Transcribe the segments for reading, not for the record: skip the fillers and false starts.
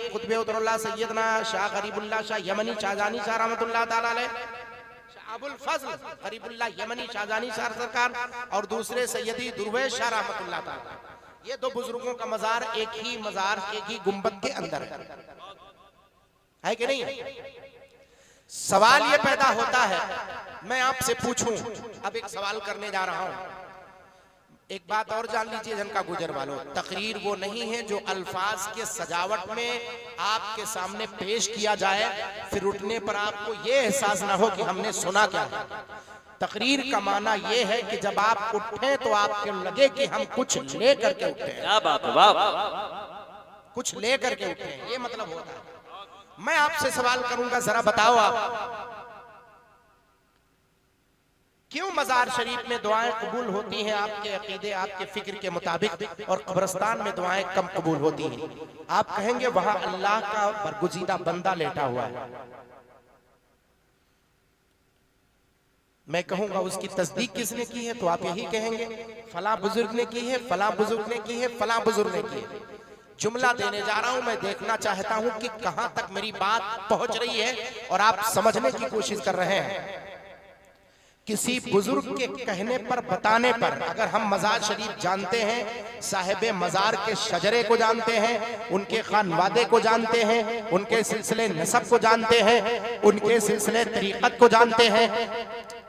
खुतबे उतरल्लाह सैयदना शाह गरीबुल्लाह शाह यमनी शाहजानी शाह रहमतुल्लाह ताला अलैह, अबुल फजल गरीबुल्लाह यमनी शाहजानी शाह सरकार, और दूसरे सैयदी दुर्वेश शाह रहमतुल्लाह ताला। ये दो बुजुर्गों का मजार एक ही मजार एक ही गुंबद के अंदर है कि नहीं? सवाल ये पैदा होता है, मैं आपसे पूछूं, अब एक सवाल करने जा रहा हूं। एक बात और जान लीजिए जनका गुजर वालों, तकरीर वो नहीं है जो अल्फाज के सजावट में आपके सामने पेश किया जाए, फिर उठने पर आपको ये एहसास ना हो कि हमने सुना क्या है। तकरीर का माना ये है कि जब आप उठे तो आपको लगे कि हम कुछ ले करके उठे हैं। क्या बात है, वाह, कुछ ले करके उठे हैं, ये मतलब होता है। मैं आपसे सवाल करूंगा, जरा बताओ आप क्यों मजार शरीफ में दुआएं कबूल होती हैं आपके अकीदे आपके फिक्र के मुताबिक, और कब्रिस्तान में दुआएं कम कबूल होती हैं? आप कहेंगे वहां अल्लाह का बरगुजीदा बंदा लेटा हुआ है। मैं कहूंगा उसकी तस्दीक किसने की है? तो आप यही कहेंगे फला बुजुर्ग ने की है, फला बुजुर्ग ने की है, फला बुजुर्ग ने की है। जुमला देने जा रहा हूं, मैं देखना चाहता हूं कि कहां तक मेरी बात पहुंच रही है और आप समझने की कोशिश कर रहे हैं। किसी बुजुर्ग के कहने पर बताने पर अगर हम मजार शरीफ जानते हैं, साहिबे मजार के शजरे को जानते हैं, उनके खानवादे को जानते हैं, उनके सिलसिले नसब को जानते हैं, उनके सिलसिले तरीक़त को जानते हैं,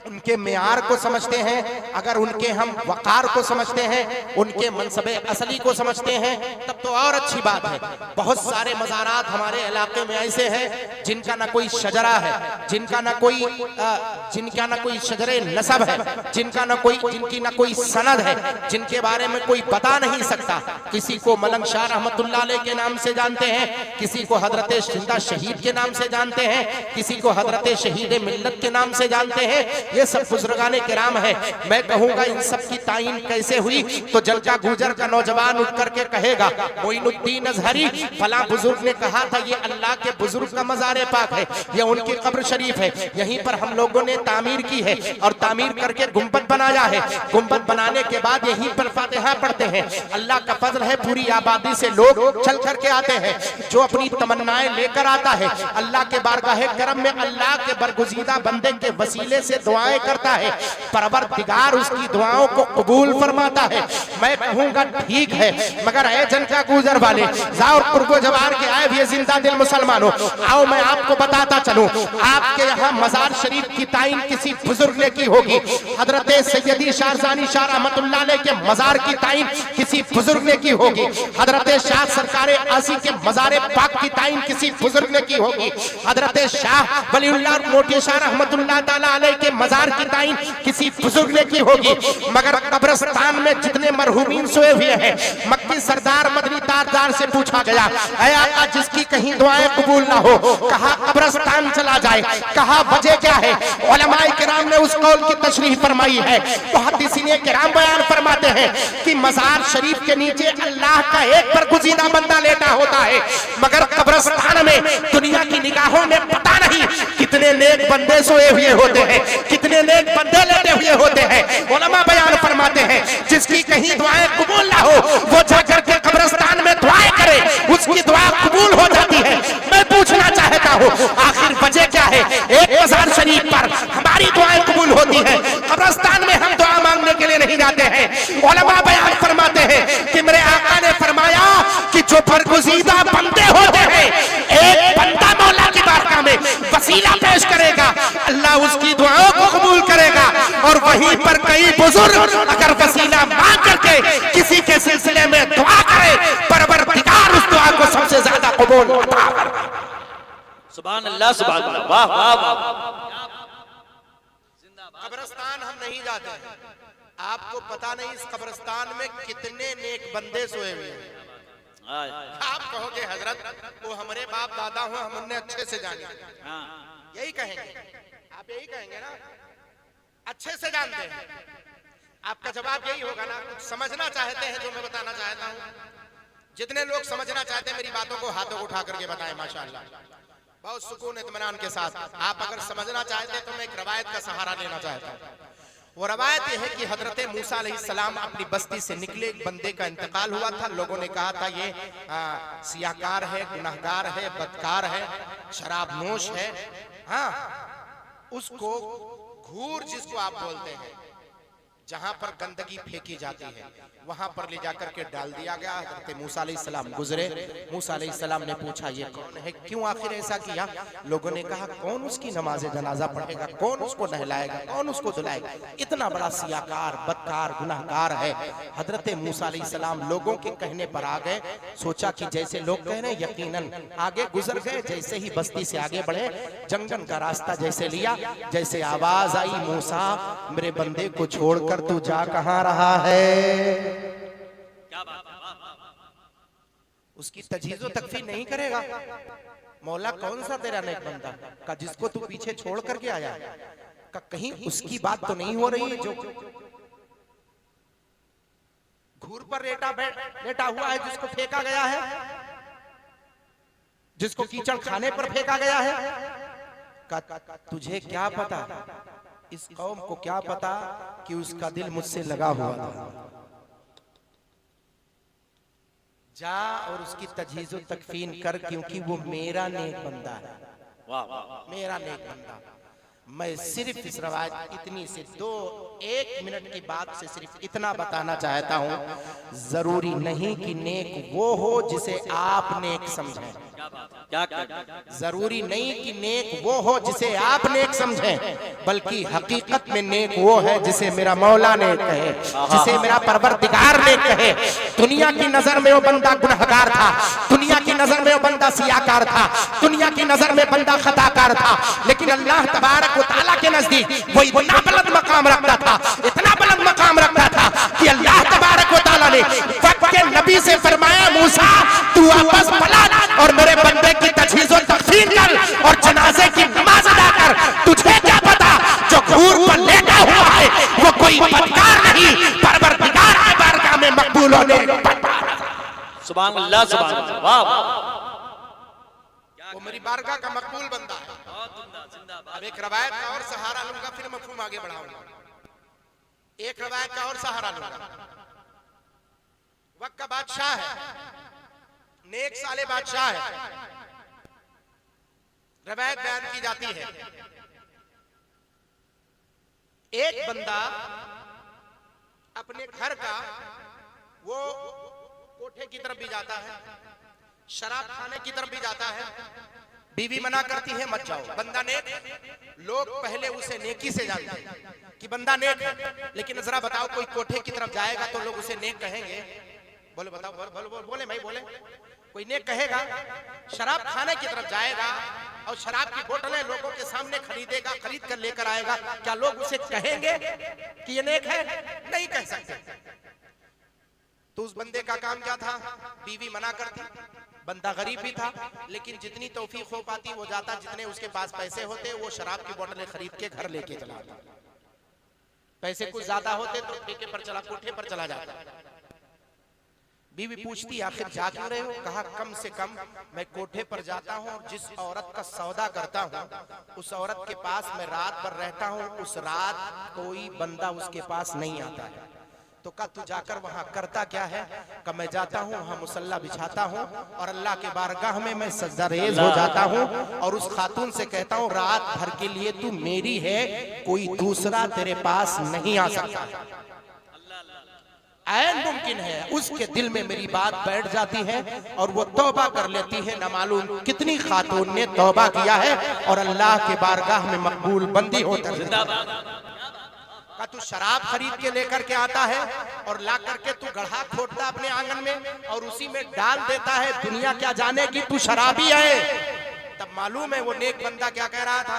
उनके मेयार को समझते हैं, अगर उनके हम वक़ार को समझते हैं, उनके मनसबे असली को समझते हैं, तब तो और अच्छी बात है। बहुत सारे मज़ारात हमारे इलाके में ऐसे हैं जिनका ना कोई शजरा है, जिनका ना कोई शजरे नसब है, जिनकी ना कोई सनद है, जिनके बारे में कोई बता नहीं सकता। किसी को मलंग शाह रहमतुल्लाह अलैह के नाम से जानते हैं, किसी को हजरत जिंदा शहीद के नाम से जानते हैं, किसी को हजरत शहीद मिल्लत के नाम से जानते हैं। ये सब बुजुर्गाने किराम है। मैं कहूंगा इन सब की तायीन कैसे हुई? तो जलका गुजर का नौजवान उठ करके कहेगा मोइनुद्दीन अजहरी फला बुजुर्ग ने कहा था ये अल्लाह के बुजुर्ग का मज़ार पाक है, ये उनकी कब्र शरीफ है, यहीं पर हम लोगों ने तामीर की है और तामीर करके गुंबद बनाया है। गुंबद बनाने के बाद यहीं पर फातिहा पढ़ते हैं। अल्लाह का फजल है, पूरी आबादी से लोग चल करके आते हैं। जो अपनी तमन्नाएं लेकर आता है अल्लाह के बारगाह करम में अल्लाह के बरगुजीदा बंदे के वसीले से दुआएं करता है, परवरदिगार उसकी दुआओं को कबूल फरमाता है। मैं कहूंगा ठीक है, मगर ऐ जनका गुजर वाले जाओ कुर्बो जवार के आए हुए जिंदा दिल मुसलमानों, आओ मैं आपको बताता चलूं, आपके यहाँ मजार शरीफ की तायीन किसी बुजुर्ग ने की होगी। हजरत सैयदी शाहजानी शाह रहमतुल्लाह अलैह के मजार की तायीन किसी बुजुर्ग ने की होगी। हजरत शाह सरकार आसी के मजार पाक की तायीन किसी बुजुर्ग ने की होगी। हजरत शाह वलीउल्लाह मोती शाह रहमतुल्लाह ताला अलैह के मजार की तायीन किसी बुजुर्ग ने की होगी। मगर कब्रिस्तान में जितने मरहूमीन सोए हुए हैं, मक्की सरदार मदनी ताजदार से पूछा गया ऐ आका जिसकी कहीं दुआएं कबूल ना हो, कहा कब्रिस्तान चला जाए, कहा वजह क्या है? उलमाए किराम ने उस कौल की तशरीह फरमाई है। मुहद्दिसीने किराम बयान फरमाते हैं कि मजार शरीफ के नीचे अल्लाह का एक बरगुजीदा बंदा लेटा होता है, मगर कब्रिस्तान में दुनिया की निगाहों में पता नहीं कितने नेक बंदे सोए हुए होते हैं, कितने नेक बंदे लेटे हुए होते हैं। उलमा बयान फरमाते हैं जिसकी कहीं दुआएं कबूल ना हो वो जाकर के कब्रिस्तान में दुआएं करे, उसकी दुआ कबूल हो जाती है। मैं पूछना चाहता हूँ आखिर वजह क्या है? एक मजार शरीफ पर हमारी दुआएं कबूल होती है, कब्रिस्तान में हम दुआ मांगने के लिए नहीं जाते हैं। उलमा बयान फरमाते हैं कि मेरे आका ने फरमाया कि जो बरगुजीदा बंदे होते हैं, एक बंदा मौला की बारगाह में वसीला पेश करेगा, अल्लाह उसकी दुआओं को कबूल करेगा। और वहीं पर कई बुजुर्ग अगर वसीला मांग करके किसी के सिलसिले में दुआ करे, परवरदिगार उस दुआ को सबसे ज्यादा कबूल करता है। सुभान अल्लाह, सुभान अल्लाह, वाह वाह वाह। कब्रिस्तान हम नहीं जाते, आपको पता नहीं इस कब्रिस्तान में कितने नेक बंदे सोए हुए हैं। आप कहोगे हजरत वो हमारे बाप दादा हो, हम उन्हें अच्छे से जाने, यही कहेंगे, आप यही कहेंगे ना, अच्छे से जानते हैं। आपका जवाब यही होगा ना, कुछ समझना चाहते हैं जो मैं बताना चाहता हूँ। जितने लोग समझना चाहते हैं मेरी बातों को हाथों को उठा करके बताएं माशाअल्लाह, बहुत सुकून इत्मीनान के साथ। आप अगर समझना चाहते हैं तो मैं एक रवायत का सहारा लेना चाहता हूँ। वो रवायत है कि हजरत मूसा अलैहिस्सलाम अपनी बस्ती से निकले, एक बंदे का इंतकाल हुआ था। लोगों ने कहा था ये सियाकार है, गुनाहगार है, बदकार है, शराब नोश है। हाँ, उसको घूर जिसको आप बोलते हैं, जहां पर गंदगी फेंकी जाती है वहां पर ले जाकर के डाल दिया गया। हज़रत मूसा अलैहिस्सलाम गुजरे। मूसा अलैहिस्सलाम ने पूछा ये कौन है, क्यों आखिर ऐसा किया? लोगों ने कहा कौन उसकी नमाज जनाजा पढ़ेगा, कौन उसको नहलाएगा, कौन उसको धुलाएगा, इतना बड़ा सियाकार, बदकार, गुनाहगार है। हज़रत मूसा अलैहिस्सलाम लोगों के कहने पर आ गए। सोचा कि जैसे लोग कह रहे हैं यकीनन आगे गुजर गए। जैसे ही बस्ती से आगे बढ़े, जंगल का रास्ता जैसे लिया, जैसे आवाज आई, मूसा मेरे बंदे को छोड़कर तू जा कहां रहा है? क्या बात है, वाह, वाह, वाह। उसकी तजहीज़ो तकफीर नहीं करेगा। मौला कौन सा तेरा नेक बंदा का जिसको तू पीछे छोड़ करके आया का, कहीं उसकी बात तो नहीं हो रही है जो घूर पर लेटा हुआ है, जिसको फेंका गया है, जिसको कीचड़ खाने पर फेंका गया है? का तुझे क्या पता, इस कौम को क्या पता कि उसका दिल मुझसे लगा हुआ था। जा और उसकी तजहीज़ो तकफीन कर, क्योंकि वो मेरा नेक बंदा है। वाह वाह वाह। मेरा नेक बंदा। मैं सिर्फ इस रवायत इतनी से 1 मिनट की बात से सिर्फ इतना बताना चाहता हूँ, जरूरी नहीं कि नेक वो हो जिसे आप नेक समझें। क्या क्या जरूरी नहीं कि नेक वो हो जिसे आप नेक समझें, बल्कि हकीकत में नेक वो है जिसे मेरा मौला नेक कहे, जिसे मेरा परवरदिगार नेक कहे। दुनिया की नजर में वो बंदा गुनहगार था, दुनिया की नजर में वो बंदा सियाकार था, दुनिया की नजर में बंदा खताकार था, लेकिन अल्लाह तबारक व तआला के नजदीक वो इतना बुलंद मकाम रखता था, इतना बुलंद मकाम रखता था कि अल्लाह तबारक व तआला ने वक्त के नबी से फरमाया, मूसा तू वापस पलट और मेरे बंदे की तजहीज़ और तकफीर कर और जनाजे की नमाज अदा कर। तुझे क्या पता जो घूर पर लेटा हुआ है वो कोई बदकार नहीं, परवरदिगार की बारगाह में मकबूल होने। सुभान अल्लाह, सुभान अल्लाह, वाह वाह। वो मेरी बारगाह का मकबूल बंदा है। बहुत उम्दा, जिंदाबाद। अब एक रवायत का और सहारा लूंगा, फिर मफहूम आगे बढ़ाऊंगा। एक रवायत का और सहारा लूंगा। वक्त का बादशाह है, नेक साले बादशाह है। रवायत बयान की जाती है, एक बंदा अपने घर का वो कोठे की तरफ भी जाता है, शराब खाने की तरफ भी जाता है, बीवी मना करती है मत जाओ। बंदा नेक, लोग पहले उसे नेकी से जानते हैं कि बंदा नेक है, लेकिन जरा बताओ कोई कोठे की तरफ जाएगा तो लोग उसे नेक कहेंगे? बोले बताओ, बोले भाई बोले, कोई नेक कहेगा? शराब खाने की तरफ जाएगा और शराब की बोतलें लोगों के सामने खरीदेगा, खरीद कर लेकर आएगा, क्या लोग उसे कहेंगे कि ये नेक है? नहीं कह सकते। तो उस बंदे का काम क्या था? बीवी मना करती, बंदा गरीब भी था, लेकिन जितनी तौफीक हो पाती वो जाता, जितने उसके पास पैसे होते वो शराब की बोतलें खरीद के घर लेके चला आता। पैसे कुछ ज्यादा होते तो ठेके पर चला, कोठे पर चला जाता। बीवी पूछती आखिर जा क्यों रहे हो? कहा कम से कम मैं कोठे पर जाता हूँ और जिस औरत का सौदा करता हूँ उस औरत के पास मैं रात भर रहता हूँ, उस रात कोई बंदा उसके पास नहीं आता है। तो कहा तू जाकर वहां करता क्या है? कहा मैं जाता हूँ वहां मुसल्ला बिछाता हूँ और अल्लाह के बारगाह में मैं सजदारेज हो जाता हूँ और उस खातून से कहता हूँ रात भर के लिए तू मेरी है, कोई दूसरा तेरे पास नहीं आ सकता। ऐन मुमकिन है उसके दिल में मेरी बात बैठ जाती है और वो तौबा कर लेती है। न मालूम कितनी खातून ने तौबा किया है और अल्लाह के बारगाह में मकबूल बंदी होता है। का तू शराब खरीद के लेकर के आता है और ला करके तू गढ़ा खोदता अपने आंगन में और उसी में डाल देता है, दुनिया क्या जाने की तू शराबी है। तब मालूम है वो नेक बंदा क्या कह रहा था।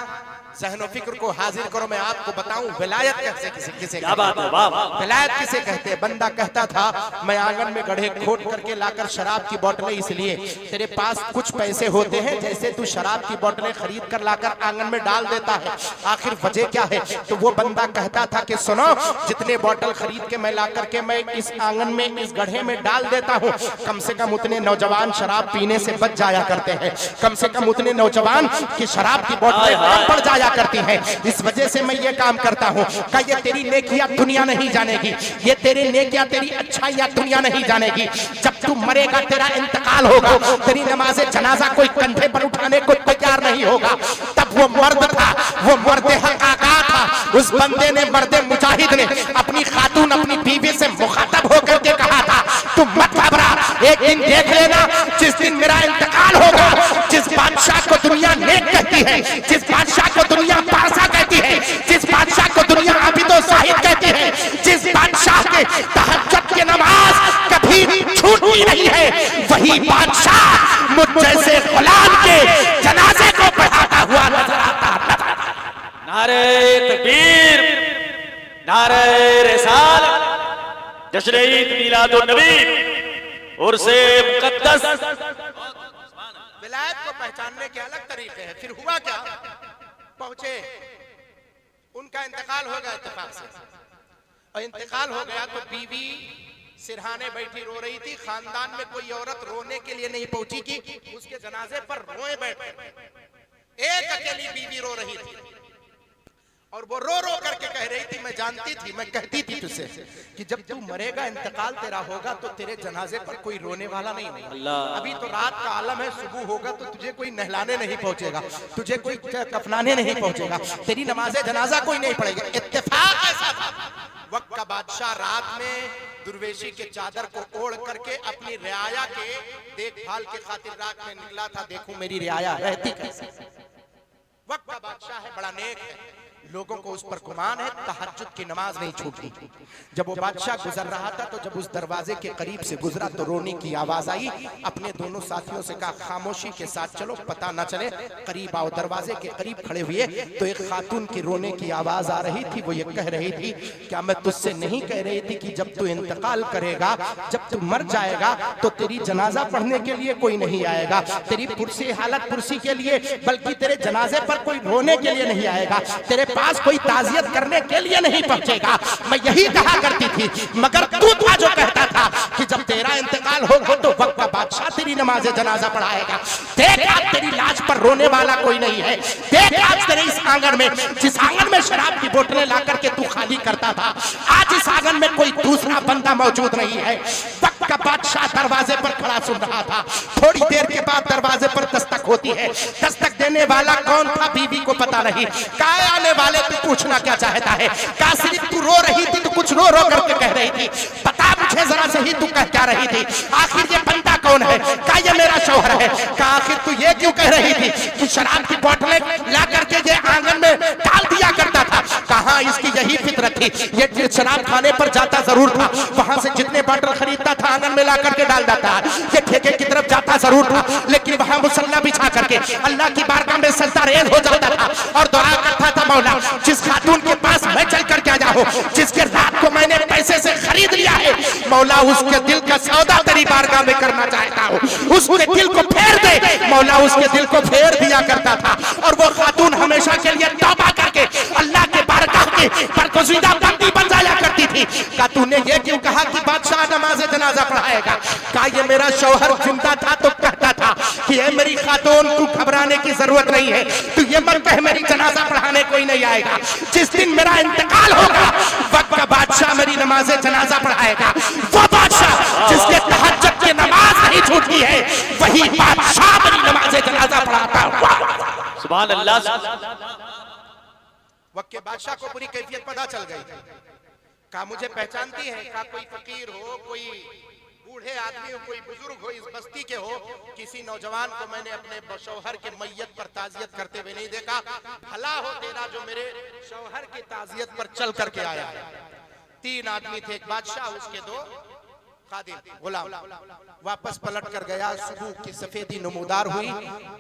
ज़हन व फिक्र को हाजिर करो, मैं आपको बताऊं विलायत कैसे किसे क्या बात है, वाह वाह। विलायत किसे कहते हैं? बंदा कहता था मैं आंगन में गड्ढे खोद करके लाकर शराब की बोतलें, इसलिए तेरे पास कुछ पैसे होते हैं जैसे तू शराब की बोतलें खरीद कर लाकर आंगन में डाल देता है, आखिर वजह क्या है? तो वो बंदा कहता था कि सुनो, जितने बोतल खरीद के मैं ला करके मैं इस आंगन में इस गड्ढे में डाल देता हूँ, कम से कम उतने नौजवान शराब पीने से बच जाया करते हैं, कम से कम उतने इतने नौजवान कि शराब की बोतलें कम पड़ जाया करती हैं, इस वजह से मैं ये काम करता हूँ। का ये तेरी नेकियां दुनिया नहीं जानेगी, ये तेरी नेकियां तेरी अच्छाइयां दुनिया नहीं जानेगी। जब तू मरेगा तेरा इंतकाल होगा, तेरी नमाज़े जनाजा कोई कंधे पर उठाने को तैयार नहीं होगा। तब वो मर्द था, वो मर्द हक़ाक़ा था, उस बंदे ने, मर्द मुजाहिद ने अपनी खातून, अपनी बीवी से मुखातब होकर के कहा था, तुम मत घबरा, एक दिन देख लेना जिस दिन मेरा इंतकाल होगा, जिस बादशाह को दुनिया नेक कहती है, जिस बादशाह को दुनिया पासा कहती है, जिस बादशाह को दुनिया आबिदो साहिद कहती है, जिस बादशाह के तहज्जुद की नमाज कभी छूटती नहीं है, वही बादशाह मुझ जैसे गुलाम के जनाजे को पढ़ाता हुआ नजर आता। नारे तकबीर, नारे रिसालत, जश्न ईद मिलादुन नबी, उर्से मुक़द्दस। विलायत को पहचानने के अलग तरीके हैं। फिर हुआ क्या, पहुंचे, उनका इंतकाल हो गया इत्तेफाक से, और इंतकाल हो गया तो बीवी सिरहाने बैठी रो रही थी। खानदान में कोई औरत रोने के लिए नहीं पहुंची कि उसके जनाजे पर रोए बैठे, एक अकेली बीवी रो रही थी, और वो रो रो करके कह रही थी, मैं जानती थी, मैं कहती थी तुझसे कि जब तू मरेगा, इंतकाल तेरा होगा, तो तेरे जनाजे पर कोई रोने वाला नहीं होगा। अभी तो रात का आलम है, सुबह होगा तो तुझे कोई नहलाने नहीं पहुंचेगा, तुझे कोई कफनाने नहीं पहुंचेगा, तेरी नमाजे जनाजा कोई नहीं पढ़ेगा। इत्तेफाक ऐसा था, वक्त का बादशाह रात में दुर्वेशी के चादर को ओढ़ करके अपनी रियाया के देखभाल के खातिर रात में निकला था। देखूं मेरी रियाया रहती कैसे। वक्त का बादशाह है, बड़ा नेक है, लोगों को उस पर गुमान है, तहज्जुद की नमाज नहीं छूटी। जब वो बादशाह गुजर रहा था तो जब उस दरवाजे के करीब से गुजरा तो रोने की आवाज आई। अपने दोनों साथियों से कहा, खामोशी के साथ चलो, पता ना चले, करीब आओ। दरवाजे के करीब खड़े हुए तो एक खातून की रोने की आवाज आ रही थी। वो ये कह रही थी, क्या मैं तुझसे नहीं कह रही थी कि जब तू इंतकाल करेगा, जब तू मर जाएगा, तो तेरी जनाजा पढ़ने के लिए कोई नहीं आएगा, तेरी पुरसी हालत पुरसी के लिए, बल्कि तेरे जनाजे पर कोई रोने के लिए नहीं आएगा, तेरे पास कोई ताजियत करने के लिए नहीं पहुंचेगा। मैं यही कहा करती थी, मगर तू था जो कहता था कि जब तेरा इंतकाल होगा तो वक्त का बादशाह तेरी नमाज जनाजा पढ़ाएगा। देख आज तेरी लाश पर रोने वाला कोई नहीं है। देख आज तेरे इस आंगन में, जिस आंगन में शराब की बोतलें ला करके तू खाली करता था, आज इस आंगन में कोई दूसरा बंदा मौजूद नहीं है। वक्त का बादशाह दरवाजे पर खड़ा सुन रहा था। थोड़ी देर के बाद दरवाजे पर दस्तक होती है। दस्तक देने वाला कौन था, बीवी को पता नहीं। काय आने वाले तू पूछना क्या चाहता है? का सिर्फ तू रो रही थी तो कुछ रो रो करके कह रही थी? बता मुझे जरा सही, तू कह क्या रही थी? आखिर ये बंदा कौन है? का ये मेरा शौहर है? का आखिर तू ये क्यों कह रही थी कि शराब की बोतलें ला करके ये आंगन में डाल दिया करता था? कहाँ इसकी यही फितरत थी, ये शराब खाने पर जाता जरूर था, वहां से जितने बोतल खरीदता था आंगन में ला करके डाल देता। ये ठेके की तरफ जाता जरूर था, लेकिन वहां मुसल्ला बिछा करके अल्लाह की बारगाह में सजदा रेज़ हो जाता था और दुआ करता था, मौला जिस खातून के पास मैं चल कर क्या जाऊं, जिसके रात को मैंने पैसे से खरीद लिया है, मौला उसके दिल का सौदा तेरी बारगाह में करना चाहता हूं, उसके दिल को फेर दे। मौला उसके दिल को फेर दिया करता था और वो खातून हमेशा के लिए तौबा करके अल्लाह के बारगाह के बरगुज़ीदा बंदी बन जाया करती थी। का तूने ये क्यों कहा कि बादशाह नमाज जनाजा पढ़ाएगा? का ये मेरा शौहर जिंदा था तो कहता था कि ये मेरी खातून, तू घबराने की जरूरत नहीं है, तू ये मत कह मेरी जनाजा पढ़ाने कोई नहीं आएगा। जिस दिन मेरा इंतकाल होगा, वक्त का बादशाह मेरी नमाज जनाजा पढ़ाएगा। वो बादशाह जिसके तहज्जुद की नमाज नहीं छूटी है, वही बादशाह मेरी नमाज जनाजा पढ़ाता हुआ। सुभान अल्लाह। वक्त के बादशाह को पूरी कैफियत पता चल गई। का मुझे पहचानती है? का कोई फकीर हो, कोई बूढ़े आदमी हो, कोई बुजुर्ग हो, इस बस्ती के हो, किसी नौजवान को मैंने अपने शौहर के मैयत पर ताजियत करते हुए नहीं देखा। भला हो तेरा जो मेरे शौहर की ताजियत पर चल करके आया। 3 आदमी थे, एक बादशाह, उसके 2 खादिम गुलाम। वापस पलट कर गया। सुबह की सफेदी नमूदार हुई।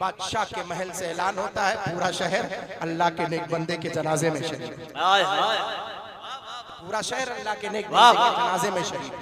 बादशाह के महल से ऐलान होता है, पूरा शहर अल्लाह के नेक बंदे के जनाजे में शरीक। पूरा शहर अल्लाह के नेक बंदे के जनाजे में शरीक।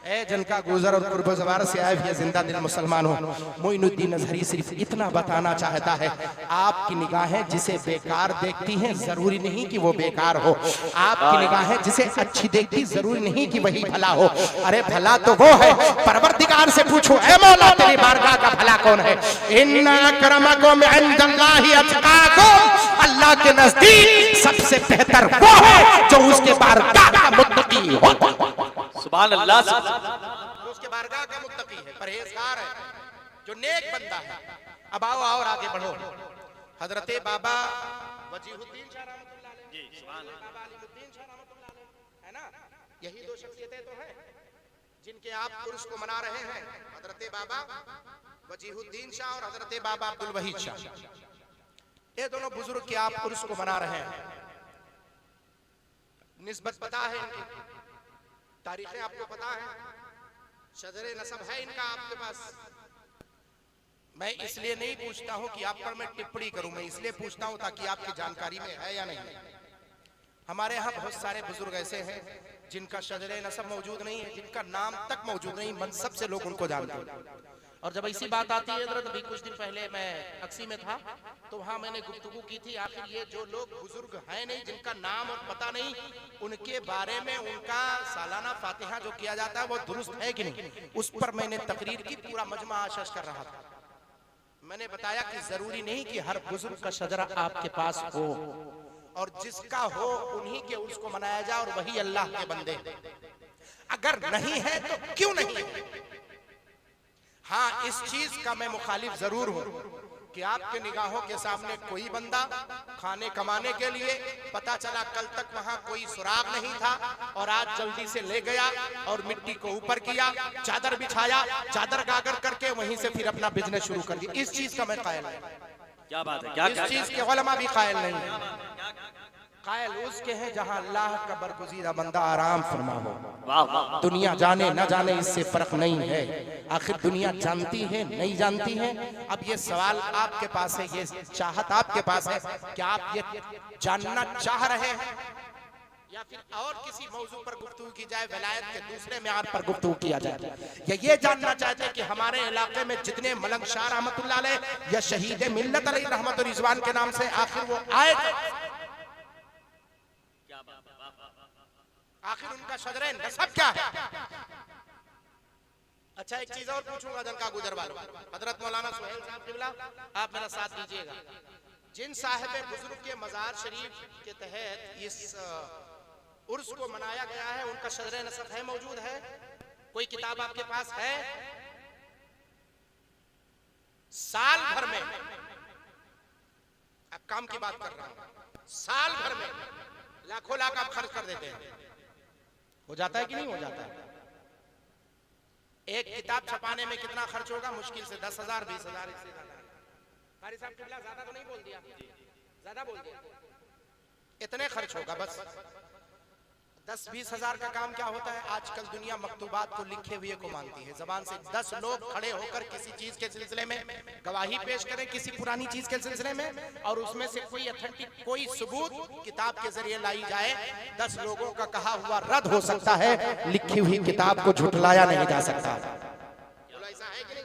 ए जिनका गुजर और कुर्ब ज़वार से आए हुए जिंदा दिल मुसलमान हो, मोइनुद्दीन अज़हरी सिर्फ इतना बताना चाहता है, आपकी निगाहें जिसे बेकार देखती हैं जरूरी नहीं कि वो बेकार हो, आपकी निगाहें जिसे अच्छी देखती जरूरी नहीं कि वही भला हो। अरे भला तो वो है, परवरदिगार से पूछो ए मौला तेरी बारगाह का भला कौन है। इन्ना अक्रमकुम इंदल्लाहि अत्काकुम, अल्लाह के नजदीक सबसे बेहतर वो है जो उसके बारगाह का मुत्तकी हो। सुभान अल्लाह। जो उसके बारगाह का मुत्तकी है, परहेजगार है, जो नेक बंदा है। अब आओ और आगे बढ़ो। हजरते बाबा वजीहुद्दीन शाह रहमतुल्लाह अलैह, जी सुभान अल्लाह, बाबा अलीमुद्दीन शाह रहमतुल्लाह अलैह, है ना, यही दो शख्सियतें तो हैं जिनके आप उर्स को मना रहे हैं, हजरते बाबा वजीहुद्दीन शाह और हजरते बाबा अब्दुल वहीद शाह। ये दोनों बुजुर्ग के आप उर्स को मना रहे हैं। निस्बत पता है इनकी, तारीखें आपको पता है, शजरे नसब है इनका आपके पास। मैं इसलिए नहीं पूछता हूं कि आप पर मैं टिप्पणी करूं, मैं इसलिए पूछता हूं ताकि आपकी जानकारी में है या नहीं। हमारे यहाँ बहुत सारे बुजुर्ग ऐसे हैं जिनका शजरे नसब मौजूद नहीं है, जिनका नाम तक मौजूद नहीं, मनसब से लोग उनको जानते हैं। और जब ऐसी बात आती है, अभी कुछ दिन पहले मैं अक्सी में था तो वहां मैंने गुफ्तगू की थी, आखिर ये जो लोग बुजुर्ग हैं नहीं, जिनका नाम और पता नहीं, उनके बारे में उनका सालाना फातिहा जो किया जाता है वो दुरुस्त है कि नहीं, उस पर मैंने तकरीर की, पूरा मजमा आशश कर रहा था। मैंने बताया कि जरूरी नहीं कि हर बुजुर्ग का शजरा आपके पास हो, और जिसका हो उन्हीं के उसको मनाया जाए, और वही अल्लाह के बंदे। अगर नहीं है तो क्यों नहीं है? हाँ, इस चीज का मैं मुखालिफ जरूर हूं कि आपके निगाहों के सामने कोई बंदा खाने कमाने के लिए, पता चला कल तक वहां कोई सुराग नहीं था और आज जल्दी से ले गया और मिट्टी को ऊपर किया, चादर बिछाया, चादर गागर करके वहीं से फिर अपना बिजनेस शुरू कर दिया। इस चीज का मैं कायल नहीं। क्या बात है, क्या इस चीज के उलमा भी कायल नहीं है। कायल उसके हैं जहां अल्लाह का बरगुज़ीदा बंदा आराम फरमा हो। वाह वाह। दुनिया जाने न जाने इससे फर्क नहीं है, आखिर दुनिया जानती है नहीं जानती है। अब ये सवाल आपके पास है, ये चाहत आपके पास है, क्या आप ये जानना चाह रहे हैं या फिर और किसी मौजू पर गुफ्तगू की जाए, विलायत के दूसरे मेयार पर गुफ्तगू किया जाए, या ये जानना चाहते हैं कि हमारे इलाके में जितने मलंग शाह रहमतुल्लाह अलैह या शहीद मिल्लत अलैहि रहमतुर रिजवान के नाम से आखिर वो आए, आखिर उनका शजरे नसब क्या है? अच्छा, एक चीज और पूछूंगा जनका गुजर वालों, हजरत मौलाना सुहेल साहब किबला, आप मेरा साथ दीजिएगा। जिन साहिब बुजुर्ग के मजार शरीफ के तहत इस उर्स को मनाया गया है, उनका शजरे नसब है, मौजूद है? कोई किताब आपके पास है? साल भर में, अब काम की बात कर रहा हूं, साल भर में लाखों लाख आप खर्च कर देते हैं, हो जाता है कि नहीं हो जाता है? एक किताब छपाने में कितना खर्च होगा? मुश्किल से 10,000 20,000, इससे ज्यादा। कारी साहब किबला ज्यादा तो नहीं बोल दिया? ज्यादा बोल दिया। इतने खर्च होगा बस। 10-20 हजार का काम क्या होता है? आजकल दुनिया मकतूबात को लिखे हुए को मानती है। जबान से 10 लोग खड़े होकर किसी चीज के सिलसिले में गवाही पेश करें, किसी पुरानी चीज के सिलसिले में, और उसमें से कोई अथेंटिक, कोई सबूत किताब के जरिए लाई जाए, 10 लोगों का कहा हुआ रद्द हो सकता है, लिखी हुई किताब को झुठलाया नहीं जा सकता। ऐसा है कि नहीं?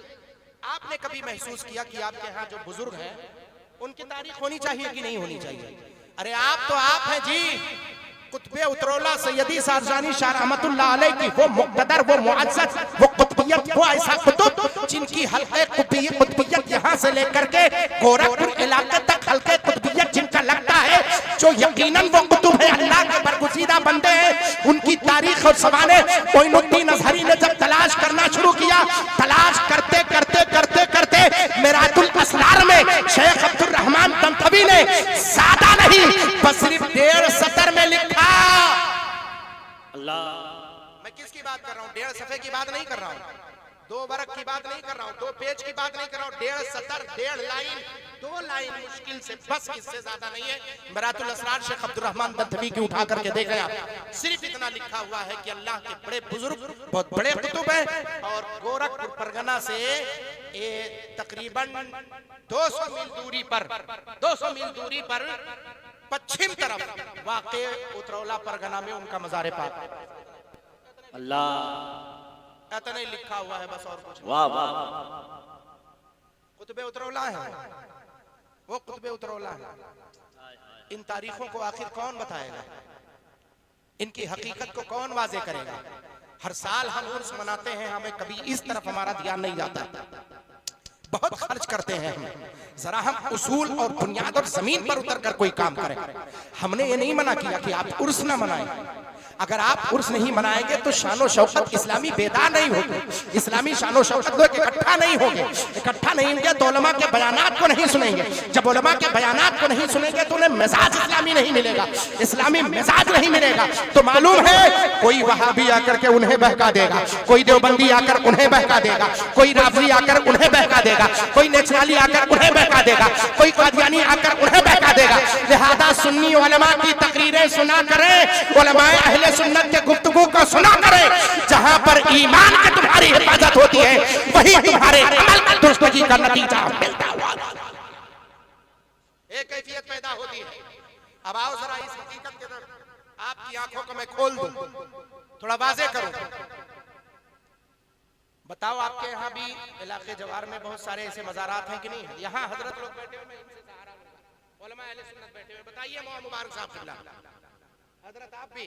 आपने कभी महसूस किया कि आपके यहाँ जो बुजुर्ग हैं उनकी तारीख होनी चाहिए कि नहीं होनी चाहिए? अरे आप तो आप हैं जी, कुतबे उतरौला सैयदी सारजानी शाह रहमतुल्लाह अलैह की वो मुक़्तदर, वो मुअज़्ज़ज़, वो कुतबियत, वो ऐसा कुतुब जिनकी हल्के कुतबियत यहाँ से लेकर के गोरखपुर इलाके तक हल्के कुतबियत जिनका लगता है, जो यकीनन वो कुतुब है, अल्लाह के बरगुज़ीदा बंदे हैं, उनकी तारीख और ज़माने मोइनुद्दीन अज़हरी ने जब तलाश करना शुरू किया, तलाश करते करते करते करते मिरातुल असरार में शेख अब्दुल रहमान तंतवी ने सादा नहीं बस सिर्फ 1.5 सतर में लिखा। अल्लाह, मैं किसकी बात कर रहा हूँ? 1.5 सफ़े की बात नहीं कर रहा हूँ, 2 बरक की बात नहीं कर रहा हूँ, 2 पेज की बात नहीं कर रहा हूँ, 1.5 सतर, 1.5 लाइन, 2 लाइन मुश्किल से, बस इससे ज्यादा नहीं है। मिरातुल असरार शेख अब्दुल रहमान तंतवी की उठा करके देख गया, सिर्फ इतना लिखा हुआ है कि अल्लाह के बड़े बुजुर्ग, बहुत बड़े कुतुब हैं, और गोरखपुर परगना से तकरीबन 200 मील दूरी पर, 200 मील दूरी पर पश्चिम तरफ वाक़े उतरौला परगना में उनका मज़ार पाक। अल्लाह, इतना ही लिखा हुआ है बस और कुछ नहीं। वाह वाह। कुतुबे उतरौला है वो, कुतुबे उतरौला है। इन तारीखों को आखिर कौन बताएगा, इनकी हकीकत को कौन वाजे करेगा। हर साल हम उर्स मनाते हैं, हमें कभी इस तरफ हमारा ध्यान नहीं जाता। बहुत खर्च करते हैं हम, जरा हम उसूल और बुनियाद और जमीन पर उतर कर कोई काम करें। हमने ये नहीं मना किया कि आप उर्स ना मनाएं, अगर आप उर्स नहीं मनाएंगे तो शानो शौकत इस्लामी बेदार नहीं होगी, इस्लामी शानो शौकत लोग इकट्ठा नहीं होंगे, इकट्ठा नहीं होंगे तो उलमा के बयानात को नहीं सुनेंगे। जब उलमा के बयानात को नहीं सुनेंगे तो उन्हें मिजाज इस्लामी नहीं मिलेगा, इस्लामी मिजाज नहीं मिलेगा। तो मालूम है कोई वहाबी आकर के उन्हें बहका देगा, कोई देवबंदी आकर उन्हें बहका देगा, कोई राफजी आकर उन्हें बहका देगा, कोई नेचराली आकर उन्हें बहका देगा, कोई कादियानी आकर उन्हें बहका देगा। लिहाजा सुन्नी उलमा की तकरीरें सुना करें, उलमाए अहले सुन्नत के गुफ्तगू को सुना करें। जहां पर ईमान की तुम्हारी हिफाजत होती है वही तुम्हारे अमल की दुरुस्तगी का नतीजा मिलता हुआ एक कैफियत पैदा होती है। अब आओ जरा इस हकीकत की तरफ, आपकी आंखों को मैं खोल दूं, थोड़ा वाजे करूं। बताओ आपके यहाँ भी इलाके जवार में बहुत सारे ऐसे मज़ारात हैं कि नहीं? यहाँ हजरत लोग बैठे हुए, मैं इनसे सहारा लूंगा, उलमा अहले सुन्नत बैठे हुए। बताइए मुबारक साहब किबला, हजरत आप भी,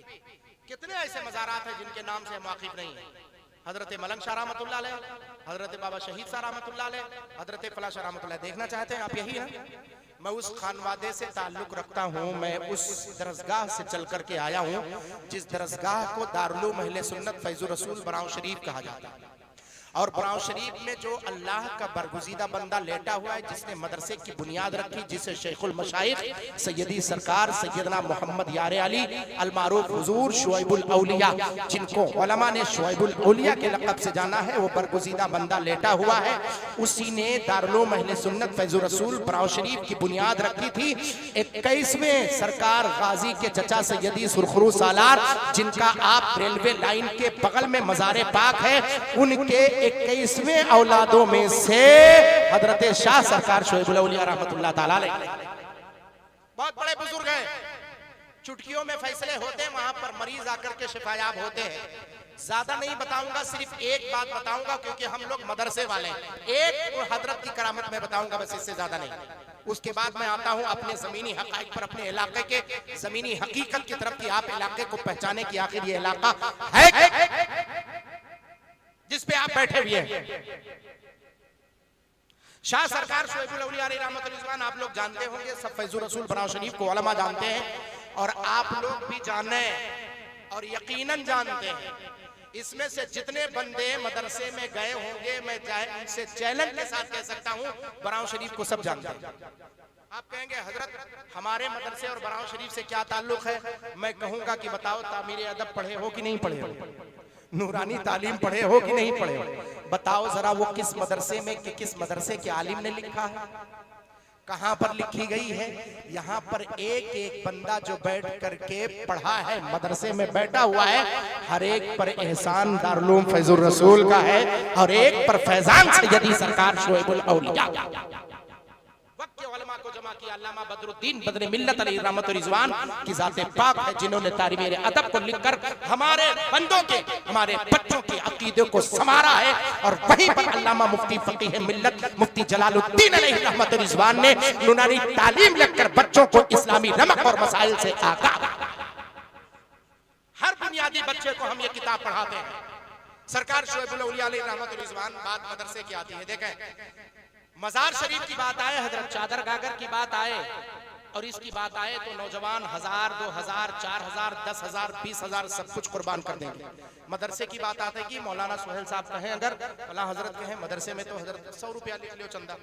कितने ऐसे मज़ारात हैं जिनके नाम से हम वाकिफ नहीं है? हजरत मलंग शाह रहमतुल्लाह अलैह, हजरत बाबा शहीद शाह रहमतुल्लाह अलैह, हजरत फला शाह रहमतुल्लाह। देखना चाहते हैं आप यही है? मैं उस खानवादे से ताल्लुक रखता हूँ, मैं उस दरसगाह से चल करके आया हूँ जिस दरसगाह को दारुल अहले सुन्नत फैजुर रसूल बराउ शरीफ कहा जाता है। और बराउ शरीफ में जो अल्लाह का बरगुज़ीदा बंदा लेटा हुआ है, जिसने मदरसे की बुनियाद रखी, जिसे शेखुल मशाइख सैयदी सरकार सैयदना मोहम्मद यार अली अल मारूफ हुजूर शुएबुल औलिया, जिनको उलमा ने शुएबुल औलिया के लक़ब से जाना है, वो बरगुज़ीदा बंदा लेटा हुआ है। उसी ने दारुल अहले सुन्नत फैजुर रसूल बराउ शरीफ की बुनियाद रखी थी। 21वें सरकार गाजी के चचा सैयदी सुरखरू सालार, जिनका आप रेलवे लाइन के बगल में मज़ार पाक है, उनके 21वें औलादों में से हजरत शाह सरकार शुएबुल औलिया रहमतुल्लाह ताला अलैह। बहुत बड़े बुजुर्ग हैं, चुटकियों में फैसले होते हैं, वहां पर मरीज आकर के शिफायाब होते हैं। ज्यादा नहीं बताऊंगा, सिर्फ एक बात बताऊंगा क्योंकि हम लोग मदरसे वाले हैं। एक हजरत की करामत में बताऊंगा बस, इससे ज्यादा नहीं। उसके बाद मैं आता हूं अपने जमीनी हकाइक पर, अपने इलाके के जमीनी हकीकत की तरफ कि आप इलाके को पहचाने की आखिर ये इलाका है जिस पे आप बैठे हुए हैं। शाह सरकार शुएबुल औलिया रहमतुल्लाह, आप लोग जानते होंगे, सब फैजुर रसूल बराउ शरीफ को उलमा जानते हैं, और आप लोग भी जाने और यकीनन जानते हैं। इसमें से जितने बंदे मदरसे में गए होंगे, मैं इनसे चैलेंज के साथ कह सकता हूं, बराउ शरीफ को सब जानते हैं। आप कहेंगे हजरत हमारे मदरसे और बराउ शरीफ से क्या ताल्लुक है? मैं कहूंगा कि बताओ, तामीर अदब पढ़े हो कि नहीं पढ़े हो? नूरानी तालीम पढ़े हो कि नहीं पढ़े हो? बताओ जरा वो किस मदरसे में कि किस मदरसे के आलिम ने लिखा है, कहां पर लिखी गई है? यहाँ पर एक एक बंदा जो बैठ करके पढ़ा है, मदरसे में बैठा हुआ है, हर एक पर एहसान दारुल फैजुर रसूल का है, और एक पर फैजान सैयदी सरकार शुएबुल औलिया। वक्त के उलमा को जमा किया अल्लामा बदरुद्दीन बदर मिल्लत अलैहि रहमत व रिजवान की ज़ाते पाक है, जिन्होंने तारीमेर अदब को लिखकर हमारे बंदों के, हमारे बच्चों के अकीदे को संवारा है। और वहीं पर अल्लामा मुफ्ती फकीह मिल्लत मुफ्ती जलालुद्दीन अलैहि रहमत व रिजवान ने नूरानी तालीम लिखकर बच्चों को इस्लामी रमक और मसाइल से आगाह। हर बुनियादी बच्चे को हम ये किताब पढ़ाते हैं। सरकार शुएबुल औलिया अलैहि रहमत व रिजवान, बात मदरसे की आती है। देखें, मजार शरीफ की बात आए, हजरत चादर गागर की बात आए, और इसकी बात आए तो नौजवान 1000, 2000, 4000, 10,000, 20,000 सब कुछ कुर्बान कर देंगे। मदरसे की बात आते कि मौलाना सुहेल साहब कहें, अगर फला हजरत कहें मदरसे में, तो हजरत 100 रुपया लिख लो चंदा,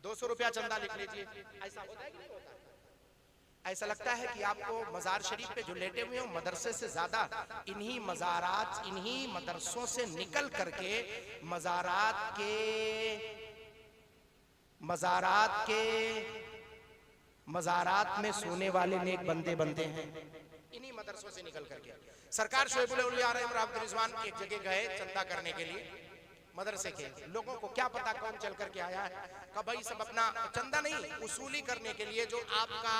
200 रुपया चंदा लिख लीजिए। ऐसा होता है कि नहीं होता? ऐसा लगता है कि आपको मजार शरीफ पे जो लेटे हुए हो, मदरसे से ज्यादा इन्हीं मजारात, इन्हीं मदरसों से निकल करके मजारात में सोने वाले नेक बंदे बनते हैं, इन्हीं मदरसों से निकल करके। सरकार शुएबुल औलिया रहमत रिजवान एक जगह गए चंदा करने के लिए, मदरसे के लोगों को क्या पता कौन चल करके आया है, का भाई सब अपना चंदा नहीं, उसूली करने के लिए, जो आपका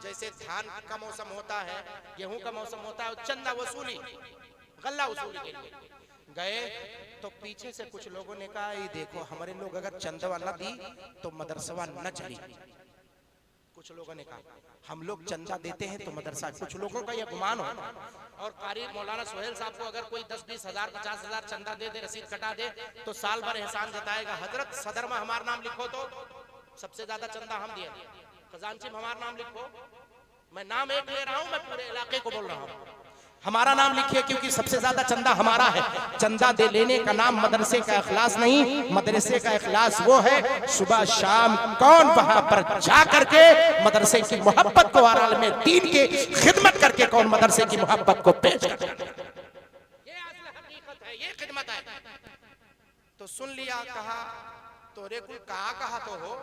जैसे धान का मौसम होता है, गेहूं का मौसम होता है, चंदा वसूली, गल्ला वसूली के लिए गए। तो पीछे से कुछ लोगों ने कहा ये देखो हमारे लोग अगर चंदवा न दी तो मदरसा न चली। कुछ लोगों ने कहा हम लोग चंदा देते हैं तो मदरसा, कुछ लोगों का यह गुमान हो। और कारी मौलाना सोहेल साहब को अगर कोई 10-20 हजार 50 हजार चंदा दे दे, रसीद कटा दे तो साल भर एहसान जताएगा। हजरत सदर में हमारा नाम लिखो तो सबसे ज्यादा चंदा हम दिए, खजांची में हमारा नाम लिखो। मैं नाम एक ले रहा हूं, मैं पूरे इलाके को बोल रहा हूं, हमारा नाम लिखिए क्योंकि सबसे ज्यादा चंदा हमारा है। चंदा दे लेने का नाम मदरसे का इखलास नहीं, मदरसे का इखलास वो है सुबह शाम कौन वहां पर जा करके मदरसे की मोहब्बत को आराल में दीन के खिदमत करके कौन मदरसे की मोहब्बत को पेश कर। ये असल हकीकत है, ये खिदमत है। तो सुन लिया, कहा तो रे कोई कहा तो हो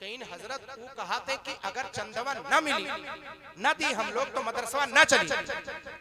कहीं हजरत को कहा थे कि अगर चंदवा न मिली न दी हम लोग तो मदरसा न चली।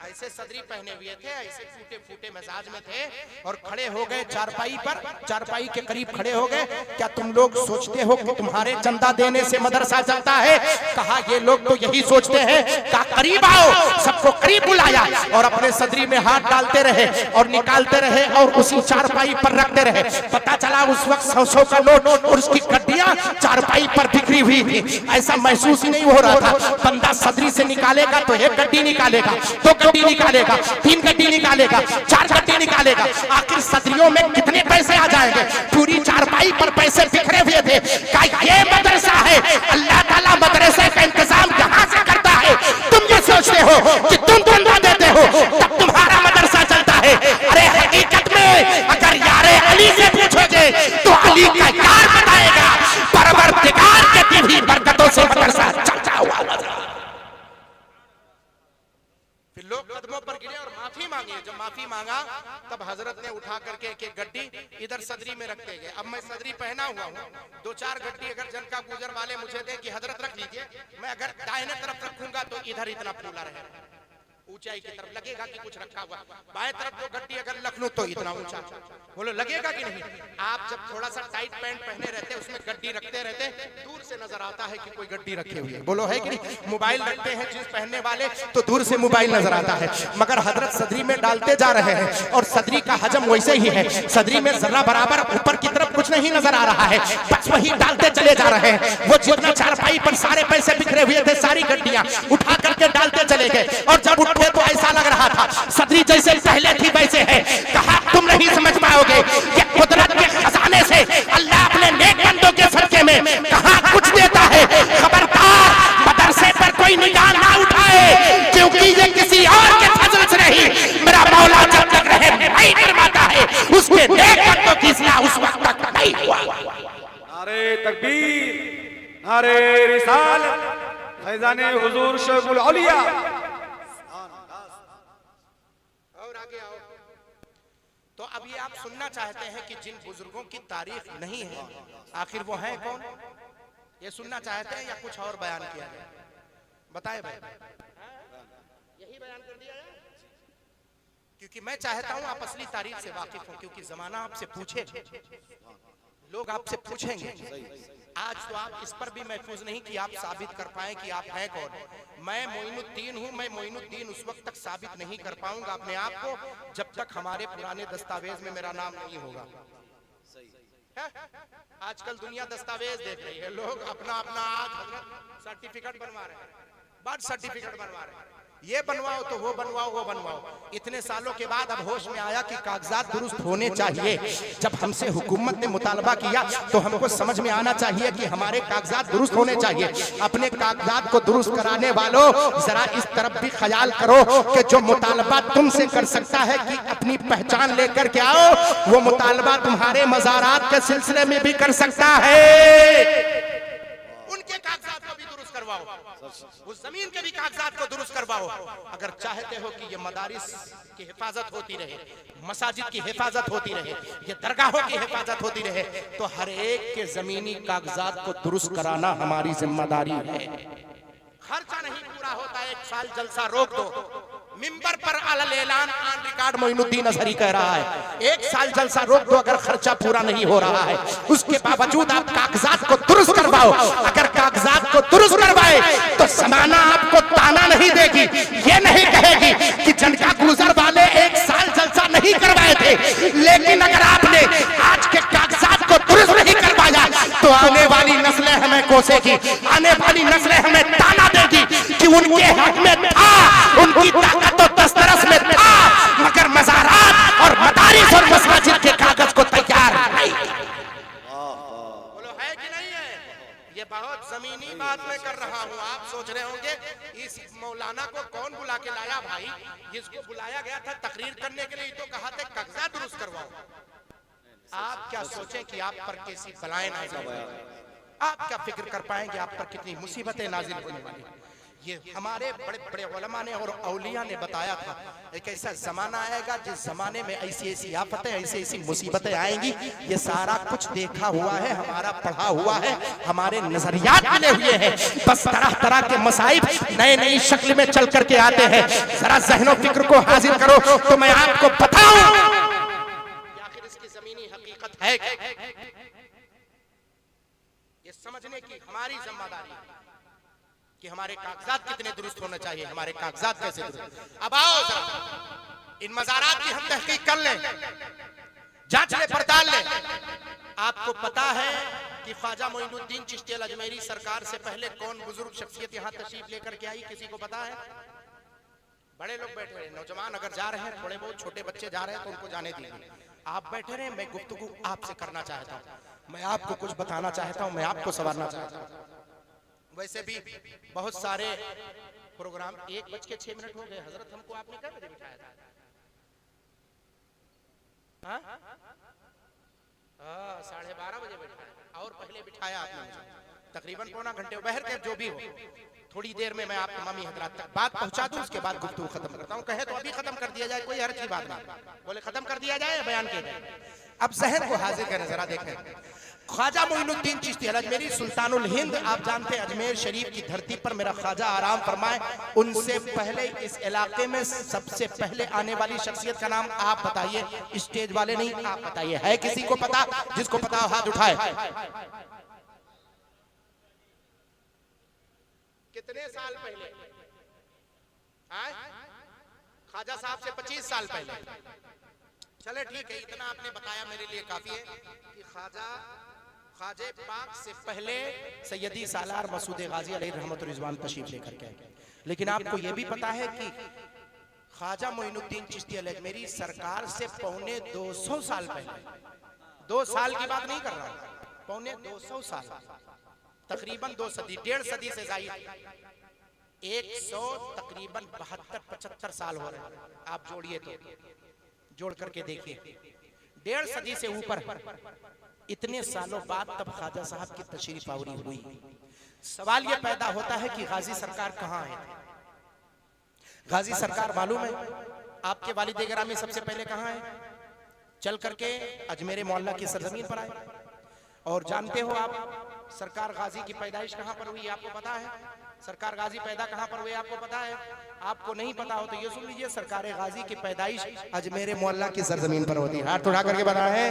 ऐसे सदरी पहने हुए थे, ऐसे फूटे फूटे मिजाज में थे और खड़े हो गए चारपाई पर, चारपाई के करीब खड़े हो गए। क्या तुम लोग सोचते हो कि तुम्हारे चंदा देने से मदरसा चलता है? कहा ये लोग तो यही सोचते हैं। कहा करीब आओ, सबको करीब बुलाया और अपने सदरी में हाथ डालते रहे और निकालते रहे और उसी चारपाई पर रखते रहे। पता चला उस वक्त 100 का नोट और उसकी कड्डियां चारपाई पर बिखरी हुई थी। ऐसा महसूस ही नहीं हो रहा था। बंदा सदरी से निकालेगा तो एक गड्डी निकालेगा, 2 गड्डी निकालेगा, 3 गड्डी निकालेगा, 4 गड्डी निकालेगा। आखिर सदरियों में कितने पैसे आ जाएंगे? पूरी चारपाई पर पैसे बिखरे हुए थे। क्या ये मदरसा है? अल्लाह ताला मदरसे का इंतजाम यहाँ से करता है। तुम ये सोचते हो कि तुम चंदा देते हो तब तुम्हारा मदरसा चलता है। अरे हकीकत में अगर यारे अली से पूछोगे तो अली का यार बताएगा परवरदिगार के भी बरकतों से मदरसा चलता हुआ। फिर लोग कदमों पर गिरे और माफी मांगी। जब माफी मांगा तब हजरत ने उठा करके एक गड्डी इधर सदरी में रखते गए। अब मैं सदरी पहना हुआ हूँ, 2-4 गड्डी अगर जनका गुजर वाले मुझे दे कि हजरत रख लीजिए, मैं अगर दाहिने तरफ रखूंगा तो इधर इतना फूला रहेगा, ऊंचाई की तरफ लगेगा कि कुछ रखा हुआ। बाएं तरफ जो गड्डी अगर रख लूं तो इतना ऊंचा, बोलो लगेगा कि नहीं? आप जब थोड़ा सा टाइट पैंट पहने रहते उसमें गड्डी रखते रहते दूर से नजर आता है कि कोई गड्डी रखी हुई है, बोलो है कि नहीं? मोबाइल रखते हैं जींस पहनने वाले तो दूर से मोबाइल नजर आता है। मगर हजरत सदरी में डालते जा रहे हैं और सदरी का हजम वैसे ही है। सदरी में जरा बराबर ऊपर की तरफ कुछ नहीं नजर आ रहा है, बस वही डालते चले जा रहे हैं। वो जितना चारपाई पर सारे पैसे बिखरे हुए थे सारी गड्डियां उठा करके डालते चले गए और जब तो ऐसा लग रहा था सदरी जैसे पहले थी वैसे है। कहा तुम नहीं समझ पाओगे कि कुदरत के खजाने से अल्लाह अपने नेक बंदों के सदके में कहां कुछ देता है। खबरदार मदरसे पर कोई निगाह ना उठाए क्योंकि ये किसी और के फजल से नहीं, मेरा मौला जब तक रहे नहीं फरमाता है उसके नेक बंदों की इस्लाह उस वक्त तक नहीं हुआ। नारे तकबीर, नारे रिसालत, फैज़ाने हुजूर शेखुल औलिया। तो अभी आप सुनना चाहते हैं कि जिन बुजुर्गों की तारीफ नहीं है आखिर वो हैं कौन? ये सुनना चाहते हैं या कुछ और बयान किया जाए? बताएं भाई, यही बयान कर दिया जाए क्योंकि मैं चाहता हूं आप असली तारीफ से वाकिफ हो, क्योंकि जमाना आपसे पूछे, लोग आपसे पूछेंगे। आज तो आप इस पर भी महफूज नहीं कि आप साबित कर पाए कि आप हैं कौन। मैं मोइनुद्दीन हूं, मैं मोइनुद्दीन उस वक्त तक साबित नहीं कर पाऊंगा अपने आप को जब तक हमारे पुराने दस्तावेज में मेरा नाम नहीं होगा। आजकल दुनिया दस्तावेज देख रही है, लोग अपना अपना सर्टिफिकेट बनवा रहे हैं, बर्थ सर्टिफिकेट बनवा रहे हैं, ये बनवाओ तो वो बनवाओ वो बनवाओ। इतने सालों के बाद अब होश में आया कि कागजात दुरुस्त होने चाहिए। जब हमसे हुकूमत ने मुतालबा किया तो हमको समझ में आना चाहिए कि हमारे कागजात दुरुस्त होने चाहिए। अपने कागजात को दुरुस्त कराने वालों जरा इस तरफ भी ख्याल करो कि जो मुतालबा तुमसे कर सकता है कि अपनी पहचान लेकर के आओ, वो मुतालबा तुम्हारे मज़ारात के सिलसिले में भी कर सकता है। उनके कागजात को भी दुरुस्त करवाओ, उस जमीन के भी कागजात को दुरुस्त करवाओ। अगर चाहते हो कि ये मदारिस की हिफाजत होती रहे, मसाजिद की हिफाजत होती रहे, ये दरगाहों की हिफाजत होती रहे, तो हर एक के जमीनी कागजात को दुरुस्त कराना हमारी जिम्मेदारी है। खर्चा नहीं पूरा होता, 1 साल जलसा रोक दो। मिंबर पर अलल ऐलान ऑन रिकॉर्ड मोइनुद्दीन अजहरी कह रहा है 1 साल जलसा रोक दो अगर खर्चा पूरा नहीं हो रहा है, उसके बावजूद आप कागजात को दुरुस्त करवाओ। अगर कागजात को दुरुस्त करवाए तो जमाना आपको ताना नहीं देगी, ये नहीं कहेगी कि जनका गुजर वाले 1 साल जलसा नहीं करवाए थे लेकिन कोसेगी, आने वाली नस्लें हमें ताना देगी कि उनके हक में था, उनकी ताकत तो दस्तरस में था, मगर मज़ारात और मदारिस और मसाजिद के कागज को तैयार नहीं। बोलो है कि नहीं है? ये बहुत जमीनी बात मैं कर रहा हूँ। आप सोच रहे होंगे इस मौलाना को कौन बुला के लाया भाई? जिसको बुलाया गया था तकरीर करने के लिए, तो कहा था कागजा दुरुस्त करवाओ। आप क्या सोचें कि आप पर कैसी बलाएं नाज़िल होंगी? आप क्या फिक्र कर पाएंगे आप पर कितनी मुसीबतें नाजिल होने वाली? ये हमारे बड़े बड़े उलमा ने और औलिया ने बताया था, एक ऐसा जमाना आएगा जिस जमाने में ऐसी ऐसी आफतें, ऐसी ऐसी मुसीबतें आएंगी। ये सारा कुछ देखा हुआ है, हमारा पढ़ा हुआ है, हमारे नजरियात मिले हुए हैं। बस तरह तरह के मसाइब नए नई शक्ल में चल करके आते हैं। जरा ज़हनो फिक्र को हाजिर करो तो मैं आपको बताऊं आखिर इसकी जमीनी हकीकत है ये समझने की हमारी जिम्मेदारी है कि हमारे कागजात कितने दुरुस्त होने चाहिए, हमारे कागजात कैसे दुरुस्त। अब आओ जरा इन मज़ारात की हम तहकीक कर लें, जांच ले, पड़ताल ले। आपको पता है कि ख्वाजा मोइनुद्दीन चिश्ती अल अजमेरी सरकार से पहले कौन बुजुर्ग शख्सियत यहाँ तशरीफ लेकर के आई? किसी को पता है? बड़े लोग बैठे हैं, नौजवान अगर जा रहे हैं, थोड़े बहुत छोटे बच्चे जा रहे हैं तो उनको जाने दीजिए। आप बैठे रहे, मैं गुफ्तगू आपसे करना चाहता हूँ, मैं आपको कुछ बताना चाहता हूँ, मैं आपको संवारना चाहता हूँ। वैसे भी बहुत सारे प्रोग्राम 1:06 हो गए। हजरत हमको आपने कब बजे बिठाया था? हाँ 12:30 बजे बिठाया, और पहले बिठाया आपने मुझे तकरीबन पौना घंटे। बहर के जो भी हो, थोड़ी देर में मैं आप तमामी हजरात तक बात पहुंचा दूं, उसके बाद गुफ्तगू खत्म करता हूं। कहे तो अभी खत्म कर दिया जाए, कोई हर्ज की बात नहीं। बोले खत्म कर दिया जाए, बयान किया जाए। अब जहन को हाजिर करें, जरा देखें। ख्वाजा मोइनुद्दीन चिश्ती अल अजमेरी सुल्तानुल हिंद, आप जानते हैं अजमेर शरीफ की धरती पर मेरा ख्वाजा आराम फरमाए, उनसे पहले इस इलाके में सबसे पहले आने वाली शख्सियत का नाम आप बताइए। स्टेज वाले नहीं, आप बताइए, है किसी को पता? जिसको पता हो हाथ उठाए। कितने साल पहले? ख्वाजा साहब से 25 साल पहले। चले ठीक है, इतना आपने बताया मेरे लिए काफी है कि ख्वाजे पाक से पहले सैयदी सालार मसूद गाजी अलैहि रहमत व रिजवान तशरीफ लेकर के आए। लेकिन आपको यह भी पता है कि ख्वाजा मोइनुद्दीन चिश्ती अल अजमेरी सरकार से पौने 200 साल पहले, 2 साल की बात नहीं कर रहा, पौने 200 साल, तकरीबन 2 सदी, 1.5 सदी से ज्यादा, 100 तकरीबन 72-75 साल हो रहे हैं। आप जोड़िए तो, जोड़ करके देखिए, 1.5 सदी से ऊपर। इतने सालों बाद तब ख्वाजा साहब की तशरीफ आवरी हुई। सवाल यह पैदा होता है कि गाजी सरकार कहाँ है? गाजी सरकार मालूम है आपके वालिद गिरामी सबसे पहले कहाँ है? चल करके अजमेर मोहल्ला की सरजमीन पर आए। और जानते हो आप सरकार गाजी की पैदाइश कहाँ पर हुई? आपको पता है? सरकार गाजी पैदा कहाँ पर हुए? आपको पता है? आपको नहीं पता हो तो ये सुन लीजिए, सरकार गाजी की पैदाइश अजमेर मोहल्ला की सरजमीन पर होती है। हाथ उठा करके बना है,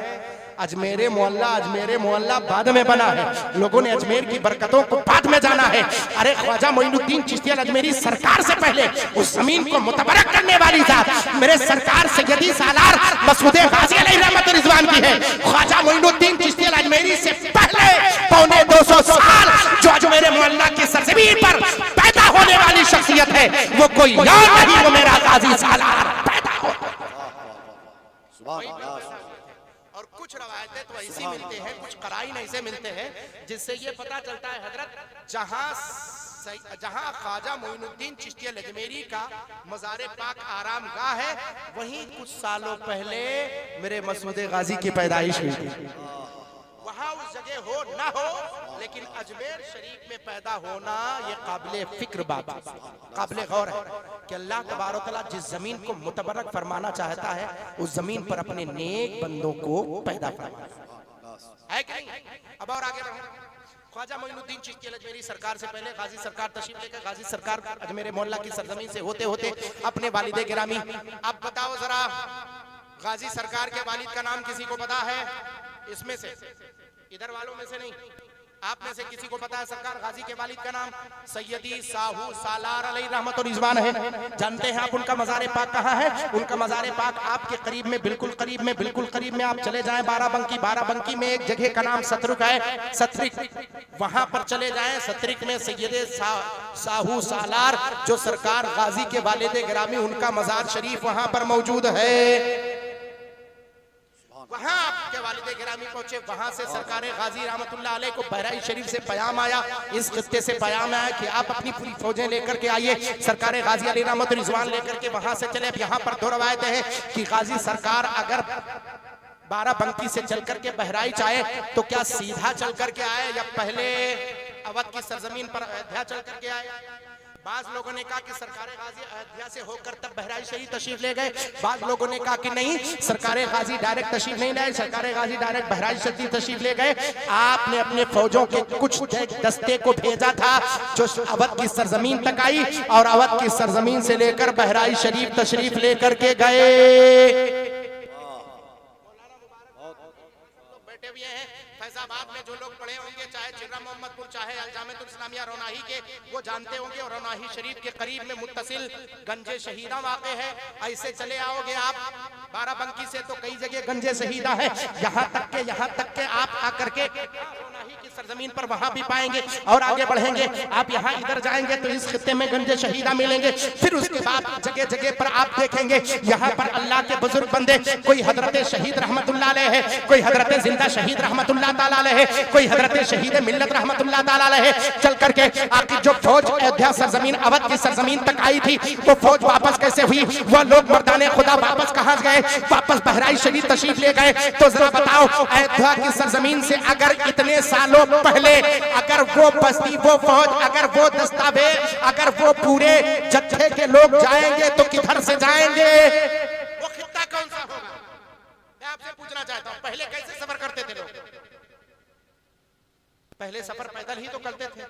अजमेर मोहल्ला बाद में बना है। लोगों ने अजमेर की बरकतों को बाद में जाना है। अरे ख्वाजा मोइनुद्दीन चिश्ती अल अजमेरी सरकार से पहले उस जमीन को मुतबरक करने वाली जात मेरे सरकार सैयदी सालार मसूद गाजी अलैहि रहमत व रिजवान की है। ख्वाजा मोइनुद्दीन चिश्ती अल अजमेरी से पहले पौने 200 साल जो अजमेर मोहल्ला की सरजमीन पर पैदा होने वाली शख्सियत है, वो कोई और नहीं, वो मेरा गाजी सालार पैदा हो। और कुछ रवायतें तो ऐसी मिलते हैं, कुछ कराइन ऐसे मिलते हैं जिससे ये पता चलता है हजरत जहां ख्वाजा मोइनुद्दीन चिश्ती अल अजमेरी का मज़ार पाक आराम गाह है, वहीं कुछ सालों पहले मेरे मसूद गाजी की पैदाइश हुई थी। वहां उस जगह हो ना हो, लेकिन अजमेर शरीफ में पैदा होना ये काबिले फिक्र बात, काबिले गौर है कि अल्लाह तबारक तआला जिस जमीन को मुतबरक फरमाना चाहता है, उस जमीन पर अपने नेक बंदों को पैदा फरमाता है कि नहीं? अब और आगे बढ़ो। ख्वाजा मोइनुद्दीन चिश्ती अल अजमेरी सरकार से पहले गाजी सरकार तशरीफ लेकर गाजी सरकार अजमेर मोहल्ला की सरजमीन से होते होते अपने वालिद गिरामी, अब बताओ जरा गाजी सरकार के वालिद का नाम किसी को पता है? इसमें से, इधर वालों में से नहीं, आप में से किसी को पता है सरकार गाजी के वालिद का नाम सैयदी साहू सालार अलैहि रहमत और रिजवान है? जानते हैं आप उनका मज़ार पाक कहाँ है? उनका मज़ार पाक आपके करीब में, बिल्कुल करीब में आप चले जाएं बाराबंकी में एक जगह का नाम सतरुक है, सतरिक, वहां पर चले जाएं। सतरिक में सैयदे साहू सालार जो सरकार गाजी के वालिद गिरामी, उनका मज़ार शरीफ वहां पर मौजूद है। वहां आपके वालिद गिरामी पहुंचे, वहां से सरकार गाजी रहमतुल्लाह अलैह को बहराइच शरीफ से पैगाम आया, इस खित्ते से पैगाम आया कि आप अपनी पूरी फौजें लेकर के आइए। सरकार गाजी अलैहि रहमत रिजवान लेकर के वहां से चले। अब यहाँ पर दो रवायतें हैं कि गाजी सरकार अगर बाराबंकी से चल करके बहराइच आए तो क्या सीधा चल करके आए या पहले अवध की सरजमीन पर अयोध्या चल करके आए? बाज लोगों ने कहा कि सरकार गाजी अयोध्या से होकर तब बहराइच शरीफ तशरीफ ले गए। बाज लोगों ने कहा कि नहीं, सरकार गाजी डायरेक्ट तशरीफ नहीं लाए, सरकार गाजी डायरेक्ट बहराइच शरीफ तशरीफ ले गए। आपने अपने फौजों के कुछ दस्ते को भेजा था जो अवध की सरजमीन तक आई और अवध की सरजमीन से लेकर बहराइच शरीफ तशरीफ लेकर के गए। बैठे हुए हैं फैजाबाद में जो लोग पढ़े होंगे, चाहे चिर्रा मोहम्मदपुर, चाहे अलजामियतुल इस्लामिया रोनाही के, वो जानते होंगे। और रोनाही शरीफ के करीब में मुत्तसिल गंजे शहीदा वाक़े है। ऐसे चले आओगे आप बाराबंकी से तो कई जगह गंजे शहीदा है, यहाँ तक के आप आकर के रोनाही की सरजमीन पर वहां भी पाएंगे। और आगे बढ़ेंगे आप, यहाँ इधर जाएंगे तो इस खित्ते में गंजे शहीदा मिलेंगे। फिर उसके बाद जगह जगह पर आप देखेंगे यहाँ पर अल्लाह के बुजुर्ग बंदे, कोई हजरत शहीद रहमतुल्लाह अलैह है, कोई हजरत जिंदा शहीद रहमतुल्लाह ताला अलैह है, कोई हजरत शहीद मिल्लत रहमतुल्लाह ताला अलैह है। चल करके आपकी जो फौज अयोध्या सरजमीन, अवध की सरजमीन तक आई थी, वो फौज वापस कैसे हुई? वो लोग मर्दाने खुदा वापस कहाँ गए? वापस बहराइच शरीफ तशरीफ ले गए। तो जरा बताओ, अयोध्या की सरजमीन से अगर इतने सालों पहले अगर वो बस्ती, वो फौज, अगर वो दस्तावेज, अगर वो पूरे जत्थे के लोग जाएंगे तो किधर से जाएंगे? वो खित्ता कौन सा होगा? मैं आपसे पूछना चाहता हूं, पहले कैसे सफर करते थे लोग? पहले सफर पैदल ही तो करते थे।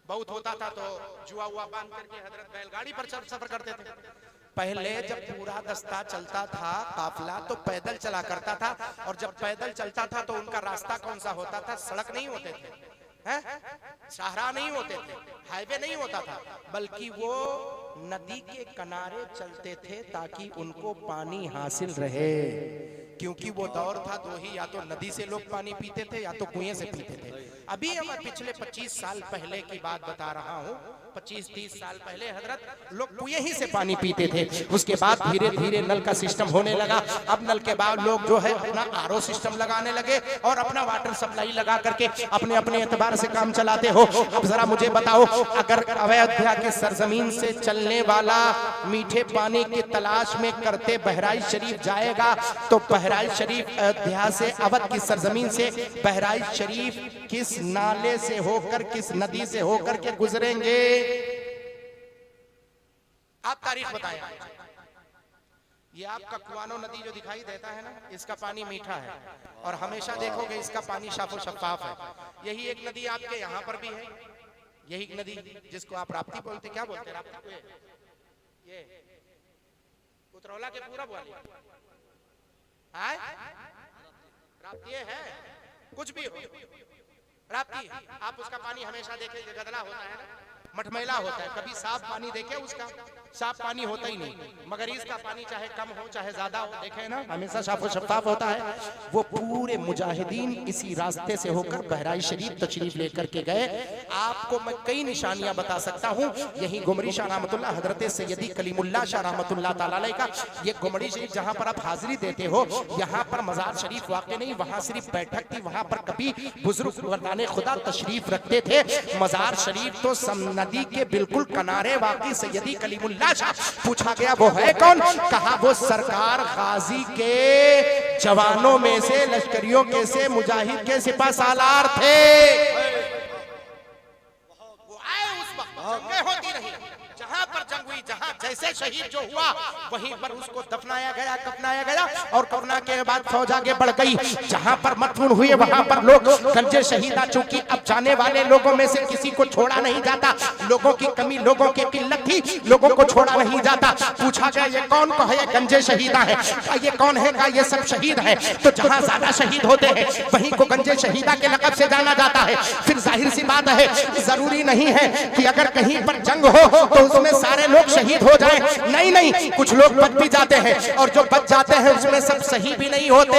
बहुत होता था तो जुआ हुआ बांध करके हजरत बैलगाड़ी पर सफर करते थे। पहले जब पूरा दस्ता चलता था, काफिला, तो पैदल चला करता था। और जब पैदल चलता था तो उनका रास्ता कौन सा होता था? सड़क नहीं होते थे, शाहरा नहीं होते थे, हाईवे नहीं होता था, बल्कि वो नदी के किनारे चलते थे ताकि उनको पानी हासिल रहे। क्योंकि वो दौर था दो ही, या तो नदी से लोग पानी पीते थे या तो कुएं से पीते थे। अभी हम पिछले 25 साल पहले की बात बता रहा हूँ, 25-30 साल पहले हजरत लोग कुएं ही से पानी पीते थे। उसके बाद धीरे धीरे नल का सिस्टम होने लगा। अब नल के बाद लोग जो है अपना आरओ सिस्टम लगाने लगे और अपना वाटर सप्लाई लगा करके अपने अपने एतबार से काम चलाते हो। अब जरा मुझे बताओ, अगर अयोध्या के सरजमीन से चलने वाला मीठे पानी की तलाश में करते बहराइच शरीफ जाएगा तो बहराइच शरीफ अयोध्या से, अवध की सरजमीन से बहराइच शरीफ किस नाले से होकर, किस नदी से होकर के गुजरेंगे? आप तारीख बताएं। ये आपका कुआनो नदी जो दिखाई देता है ना, इसका पानी मीठा है और हमेशा देखोगे इसका पानी साफ और शफाफ है। यही एक नदी आपके यहाँ पर भी है, यही नदी जिसको आप राप्ती बोलते, क्या बोलते? राप्ती, ये उतरौला के पूरब वाली राप्ती है, कुछ भी हो राप्ती। आप उसका पानी हमेशा देखेंगे गदला होता है, मटमैला होता है, कभी साफ पानी देखे उसका? साफ पानी होता ही नहीं। मगर इसका पानी चाहे कम हो चाहे ज्यादा हो, देखे ना, हमेशा साफ और शफाफ होता है। वो पूरे मुजाहिदीन इसी रास्ते से होकर बहराइच शरीफ तशरीफ लेकर के गए। आपको मैं कई निशानियां बता सकता हूँ। यही गुमरी शाह रहमतुल्लाह, हजरत सैयदी कलीमुल्लाह शाह रहमतुल्लाह ताला अलैह का ये गुमरी शरीफ जहाँ पर आप हाजिरी देते हो, यहाँ पर मजार शरीफ वाक़ नहीं, वहाँ सिर्फ बैठक थी। वहाँ पर कभी बुजुर्ग मर्दाने खुदा तशरीफ रखते थे। मजार शरीफ तो नदी के बिल्कुल किनारे वाक़ई सैयदी कलीमुल्लाह शाह। पूछा गया वो है कौन? कहा वो सरकार गाजी के जवानों में से, लश्करियों के से, मुजाहिद के सिपा सालार थे। वो आए उस वक्त, जंगें होती रही, जहां पर जंग हुई वही जहां जैसे शहीद जो हुआ वहीं पर उसको दफनाया गया, कफनाया गया और कफना के बाद फौज आगे बढ़ गई। जहां पर मदफून हुए वहां पर लोग गंजे शहीदा, चूंकि अब जाने वाले लोगों में से किसी को छोड़ा नहीं जाता, लोगों की कमी, लोगों की किल्लत थी, लोगों को छोड़ा नहीं जाता। पूछा गया ये कौन को है, ये गंजे शहीदा है, ये कौन है, का ये सब शहीद है। तो जहां ज्यादा शहीद होते हैं वहीं को गंजे शहीदा के लक़ब से जाना जाता है। फिर जाहिर सी बात है, जरूरी नहीं है कि अगर कहीं पर जंग हो तो उसमें सारे लोग शहीद हो जाएं, नहीं नहीं, कुछ लोग बच भी जाते हैं और जो बच जाते हैं उसमें सब सही भी नहीं होते,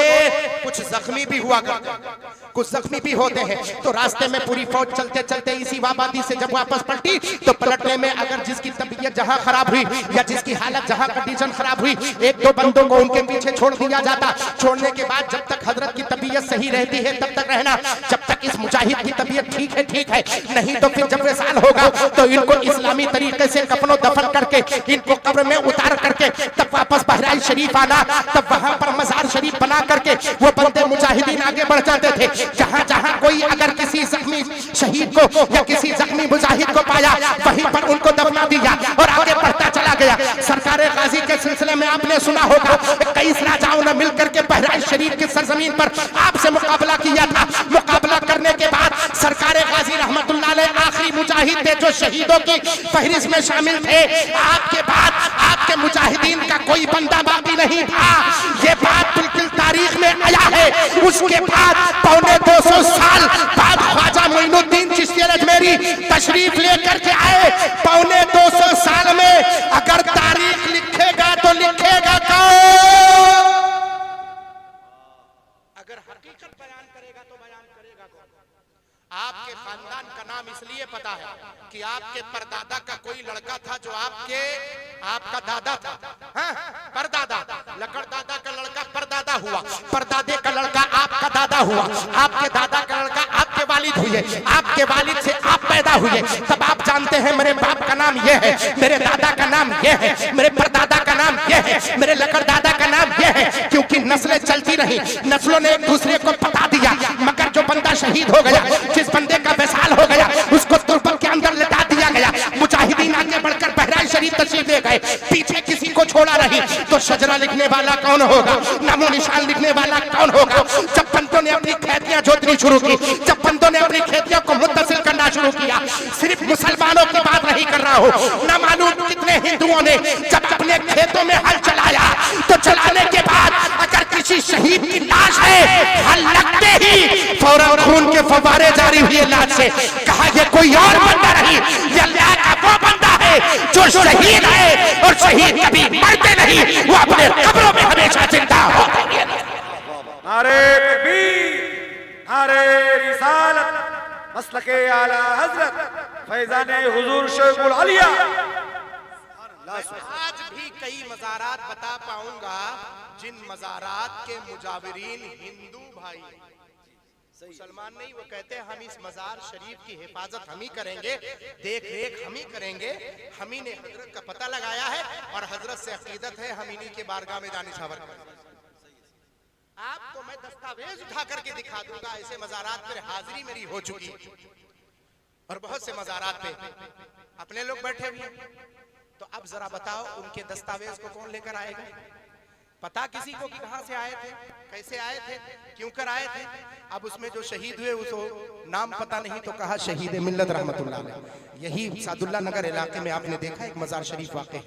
कुछ जख्मी भी हुआ करते हैं, कुछ जख्मी भी होते हैं। तो रास्ते में पूरी फौज चलते चलते इसी वाबादी से जब वापस पलटी तो पलटने में अगर जिसकी तबीयत जहां खराब हुई या जिसकी हालत जहां कंडीशन खराब हुई, एक दो बंदों को उनके पीछे छोड़ दिया जाता। छोड़ने के बाद जब तक हजरत की तबीयत सही रहती है तब तक रहना, जब तक इस मुजाहिद की तबीयत ठीक है, नहीं तो फिर जब विसाल होगा तो इनको इस्लामी तरीके से कफनो दफन करके इनको कब्र में उतार करके तब वापस बहराइच शरीफ आना, तब वहां पर मजार शरीफ बना करके वो बंदे मुजाहिदीन आगे बढ़ जाते थे। जहां जहां कोई अगर किसी जख्मी शहीद को या किसी जख्मी मुजाहिद को पाया वहीं पर उनको दफना दिया और आगे बढ़ता चला गया। सरकार गाजी के सिलसिले में आपने सुना होगा, कई राजाओं ने मिलकर के बहराइच शरीफ की सरजमीन पर आपसे मुकाबला किया था। मुकाबला करने के बाद सरकार गाजी रहमतुल्लाह अलैह आखिरी मुजाहिद थे जो शहीदों की फहरिस्त में शामिल थे। आपके बाद आपके मुजाहिदीन का कोई बंदा बाकी नहीं था। ये बात बिल्कुल तारीख में आया है। उसके बाद 250 साल बाद ख्वाजा मोइनुद्दीन चिश्ती अजमेरी तशरीफ लेकर के आए। 250 साल में अगर तारीख लिखेगा तो लिखेगा कौन? अगर हकीकत बयान करेगा तो बयान करेगा कौन? आपके खानदान का नाम इसलिए पता है कि आपके परदादा का कोई लड़का था जो आपका दादा था, हाँ? परदादा, लकड़ दादा का लड़का परदादा हुआ, परदादे का लड़का आपका दादा हुआ, आपके दादा का लड़का आपके वालिद हुए, आपके वालिद से आप पैदा हुए। तब आप जानते हैं मेरे बाप का नाम यह है, मेरे दादा का नाम यह है, मेरे परदादा का नाम यह है, मेरे लकड़ दादा का नाम यह है, क्योंकि नस्लें चलती रही, नस्लों ने एक दूसरे को बता दिया। मगर जो बंदा शहीद हो गया, जिस बंदे का विसाल हो गया, उसको तुर्बत के अंदर लिटा दिया गया। मुजाहिदीन आगे बढ़कर बहराइच शरीफ तशरीफ ले गए, पीछे किसी को छोड़ा नहीं। तो शजरा लिखने वाला कौन होगा, नामो निशान लिखने वाला कौन होगा? जब बंदों ने अपनी खेतियां जोतनी शुरू की, जब बंदों ने अपनी खेतियों को मुत्तसिल करना शुरू किया, सिर्फ मुसलमानों की बात नहीं कर रहा हूं, न मालूम कितने हिंदुओं ने जब अपने खेतों में हल चलाया तो चलाने के बाद अगर किसी शहीद की लाश है, हल लगते ही फौरन खून के फव्वारे जारी हुए लाश से। कहा ये कोई और बंदा नहीं, ये अल्लाह का वो बंदा है जो शहीद है और शहीद कभी मरते नहीं, वो अपने कब्रों में हमेशा जिंदा होते हैं। नारे तकबीर, नारे रिसालत, मसलके आला हजरत फैजाने हुजूर शेखुल औलिया। आज भी कई मज़ारात बता पाऊंगा जिन मज़ारात के मुजाविरीन हिंदू भाई, मुसलमान नहीं। वो कहते हैं हम इस मज़ार शरीफ की हिफाजत हम ही करेंगे, देख रेख हम ही करेंगे, हम ही ने हजरत का पता लगाया है और हजरत से अकीदत है, हम इन्हीं के बारगाह में जानिशावर करेंगे। आपको मैं दस्तावेज उठा करके दिखा दूंगा, ऐसे मज़ारात पर हाजिरी मेरी हो चुकी और बहुत से मज़ारात पे अपने लोग बैठे हुए। तो अब जरा बताओ उनके दस्तावेज को कौन लेकर आएगा? पता किसी को कि कहां से आए थे, कैसे आए थे, क्यों कर आए थे? अब उसमें जो शहीद हुए उसको नाम पता नहीं तो कहा शहीद मिल्लत रहमतुल्लाह अलैह। यही सादुल्ला नगर इलाके में आपने देखा एक मजार शरीफ वाक़ है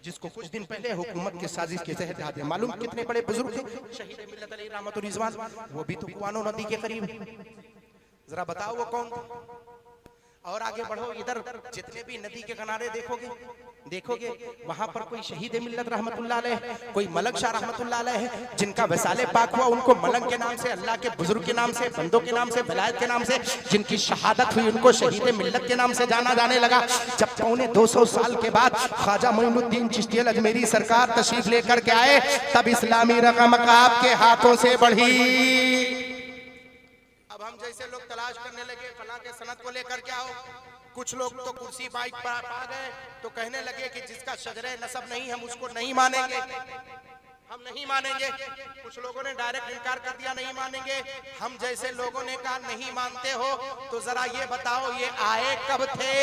जिसको कुछ दिन पहले हुकूमत के साजिश के तहत ढा दिया। मालूम कितने बड़े बुजुर्ग थे शहीद मिल्लत अलैह रहमतुल रिजवान, वो भी तो कुआनो नदी के करीब। जरा बताओ वो कौन? और आगे बढ़ो, इधर जितने भी नदी के किनारे देखोगे वहां पर कोई शहीद मिल्लत रहमतुल्लाह अलैह, कोई मलक शाह रहमतुल्लाह अलैह है जिनका वसाले पाक हुआ, उनको मलक के नाम से, अल्लाह के बुजुर्ग के नाम से, बंदों के नाम से, विलायत के नाम से, जिनकी शहादत हुई उनको शहीद मिल्लत के नाम से जाना जाने लगा। जब 250 साल के बाद ख्वाजा मोइनुद्दीन चिश्ती अजमेरी सरकार तशरीफ लेकर के आए तब इस्लामी रकम आपके हाथों से बढ़ी। अब हम जैसे लोग तलाश करने लगे फला के सनद को लेकर के आओ, कुछ लोग तो कुर्सी बाइक पर आ गए तो कहने लगे कि जिसका शजरे नसब नहीं हम उसको नहीं मानेंगे, हम नहीं मानेंगे। कुछ लोगों ने डायरेक्ट इनकार कर दिया नहीं मानेंगे। हम जैसे लोगों ने कहा नहीं मानते हो तो जरा ये बताओ ये आए कब थे?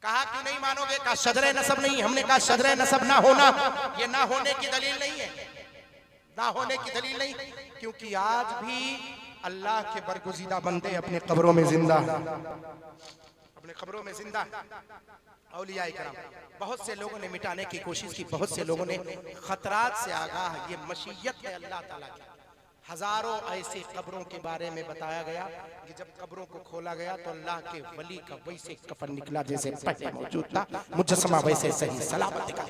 कहा क्यों नहीं मानोगे? कहा शजरे नसब नहीं। हमने कहा शजरे नसब ना होना ये ना होने की दलील नहीं है, ना होने की दलील नहीं, क्योंकि आज भी अल्लाह के बरगुज़ीदा बंदे अपने कब्रों में जिंदा हैं, अपने कब्रों में जिंदा हैं। औलिया इकराम बहुत से लोगों ने मिटाने की कोशिश की, बहुत से लोगों ने खतरात से आगाह, ये मशीयत है अल्लाह ताला की। हजारों ऐसी कब्रों के बारे में बताया गया कि जब कब्रों को खोला गया तो अल्लाह के वली का वैसे कफन निकला जैसे पहले मौजूद था, मुजस्समा वैसे सही सलामत निकला।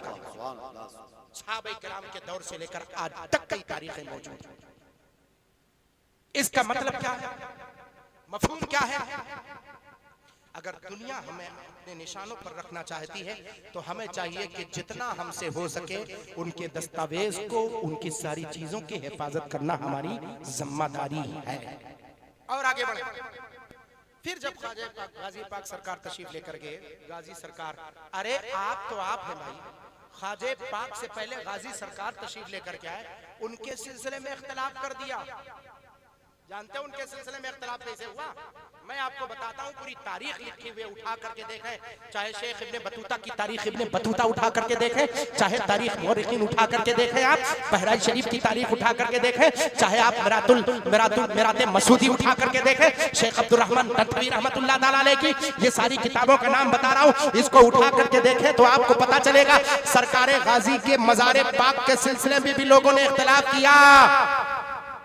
सहाबा इकराम के दौर से लेकर आज तक कई तारीखें मौजूद हैं। इसका मतलब क्या है? मफहूम क्या है? अगर दुनिया हमें अपने निशानों पर रखना चाहती है तो हमें चाहिए कि जितना हमसे हो सके उनके दस्तावेज को, उनकी सारी चीजों की हिफाजत करना हमारी जिम्मेदारी है। और आगे बढ़े। फिर जब ख्वाजा पाक गाजी पाक सरकार तशरीफ लेकर गए, गाजी सरकार, अरे आप तो आप हैं भाई, ख्वाजा पाक से पहले गाजी सरकार तशरीफ लेकर के आए, उनके सिलसिले में इख्तिलाफ कर दिया। जानते हैं उनके सिलसिले में इख्तिलाफ कैसे हुआ? मैं आपको बताता हूँ, पूरी तारीख लिखी हुई उठा करके देखें, चाहे शेख इब्ने बतूता की तारीख इब्ने बतूता उठा करके देखें, चाहे तारीख मुअर्रिखीन उठा करके देखें, आप बहराइच शरीफ की तारीख उठा करके देखें, चाहे आप मिराते मसूदी उठा करके देखें, शेख अब्दुल रहमान तनवी रहमतुल्लाह ताला अलैह की ये सारी किताबों का नाम बता रहा हूँ, इसको उठा करके देखें तो आपको पता चलेगा सरकार गाजी के मज़ार पाक के सिलसिले में भी लोगों ने इख्तिलाफ किया।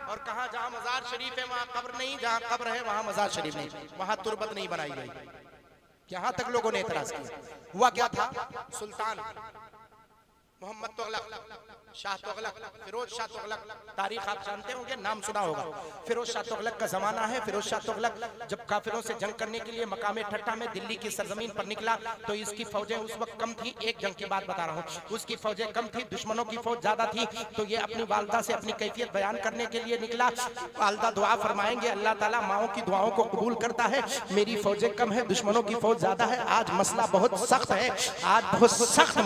और कहा जहां मजार शरीफ है वहां कब्र नहीं, जहां कब्र है वहां मजार शरीफ नहीं, वहां तुरबत नहीं बनाई गई। यहां तक लोगों ने एतराज किया। हुआ क्या था? सुल्तान मोहम्मद तुगलक, शाह तुगलक, फिरोज शाह तुगलक, तारीख आप जानते होंगे, नाम सुना होगा। फिरोज शाह तुगलक का जमाना है। फिरोज शाह तुगलक जब काफिरों से जंग करने के लिए मकामे ठट्टा में दिल्ली की सरजमीन पर निकला तो इसकी फौजें उस वक्त कम थी, एक जंग की बात बता रहा हूँ, उसकी फौजें कम थी, दुश्मनों की फौज ज्यादा थी। तो ये अपनी वालदा से अपनी कैफियत बयान करने के लिए निकला। वालदा दुआ फरमाएंगे, अल्लाह ताला माओं की दुआओं को कबूल करता है, मेरी फौजें कम है, दुश्मनों की फौज ज्यादा है, आज मसला बहुत सख्त है, आज बहुत सख्त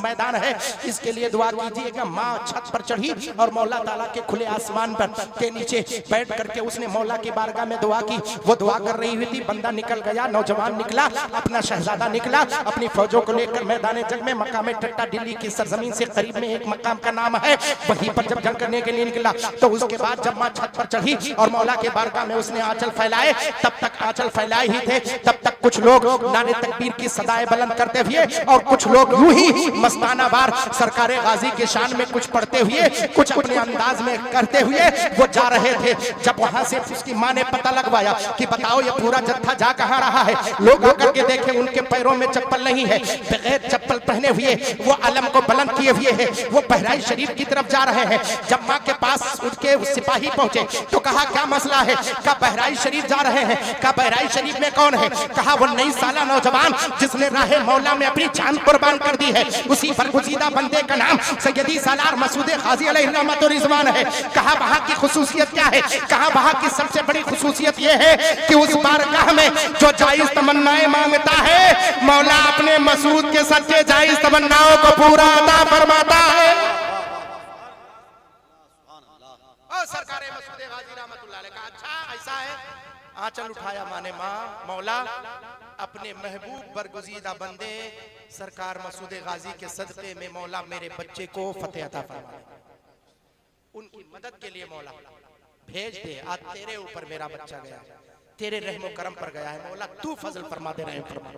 मैदान है, इसके लिए दुआ कीजिएगा। माँ छत पर चढ़ी और मौला ताला के खुले आसमान पर के नीचे बैठ करके उसने मौला की बारगाह में दुआ की। वो दुआ कर रही हुई थी, बंदा निकल गया, नौजवान निकला, अपना शहजादा निकला, अपनी फौजों को लेकर मैदान जंग में मकाम टट्टा दिल्ली की सरजमीन से करीब में एक मकाम का नाम है, वहीं पर जब जंग करने के लिए निकला तो उसके बाद जब माँ छत पर चढ़ी और मौला के बारगाह में उसने आंचल फैलाए, तब तक आंचल फैलाए ही थे, तब तक कुछ लोग नारे तकबीर की सदाएं बुलंद करते हुए और कुछ लोग यूं ही मस्ताना वार सरकार गाजी के शान में कुछ पढ़ते हुए, कुछ अपने अंदाज में करते हुए वो जा रहे थे। जब वहां से उसकी मां ने पता लगवाया कि बताओ ये पूरा जत्था जा कहां रहा है, लोग आकर के देखे उनके पैरों में चप्पल नहीं है, बगैर चप्पल पहने हुए वो अलम को बुलंद किए हुए हैं, वो बहराइच शरीफ की तरफ जा रहे हैं। जब मां के पास उनके सिपाही पहुंचे तो कहा क्या मसला है? कहा बहराइच शरीफ जा रहे हैं। कहा बहराइच शरीफ में कौन है? कहा वो नई साला नौजवान जिसने राहे मौला में अपनी जान कुर्बान कर दी है, उसी बरगुज़ीदा बंदे का नाम सैयदी सालार मसूद गाजी अलैहि रहमत व रिज़वान है। कहा वहां की खुसूसियत क्या है? कहा वहां की सबसे बड़ी खुसूसियत यह है कि उस बारगाह में जो जायज तमन्नाएं मांगता है, मौला अपने मसूद के सच्चे जायज तमन्नाओं को पूरा अता फरमाता है। और सरकार मसूद गाजी रहमतुल्लाह अलैह का अच्छा ऐसा है। आंचल उठाया माने मां, मौला अपने महबूब बरगुज़ीदा बंदे सरकार मसूद गाजी के सदक़े में मौला मेरे बच्चे को फतेह अता फरमा, उनकी मदद के लिए मौला भेज दे। आज तेरे ऊपर मेरा बच्चा गया, तेरे रहमो करम पर गया है, मौला तू फजल फरमा दे, रहम फरमा।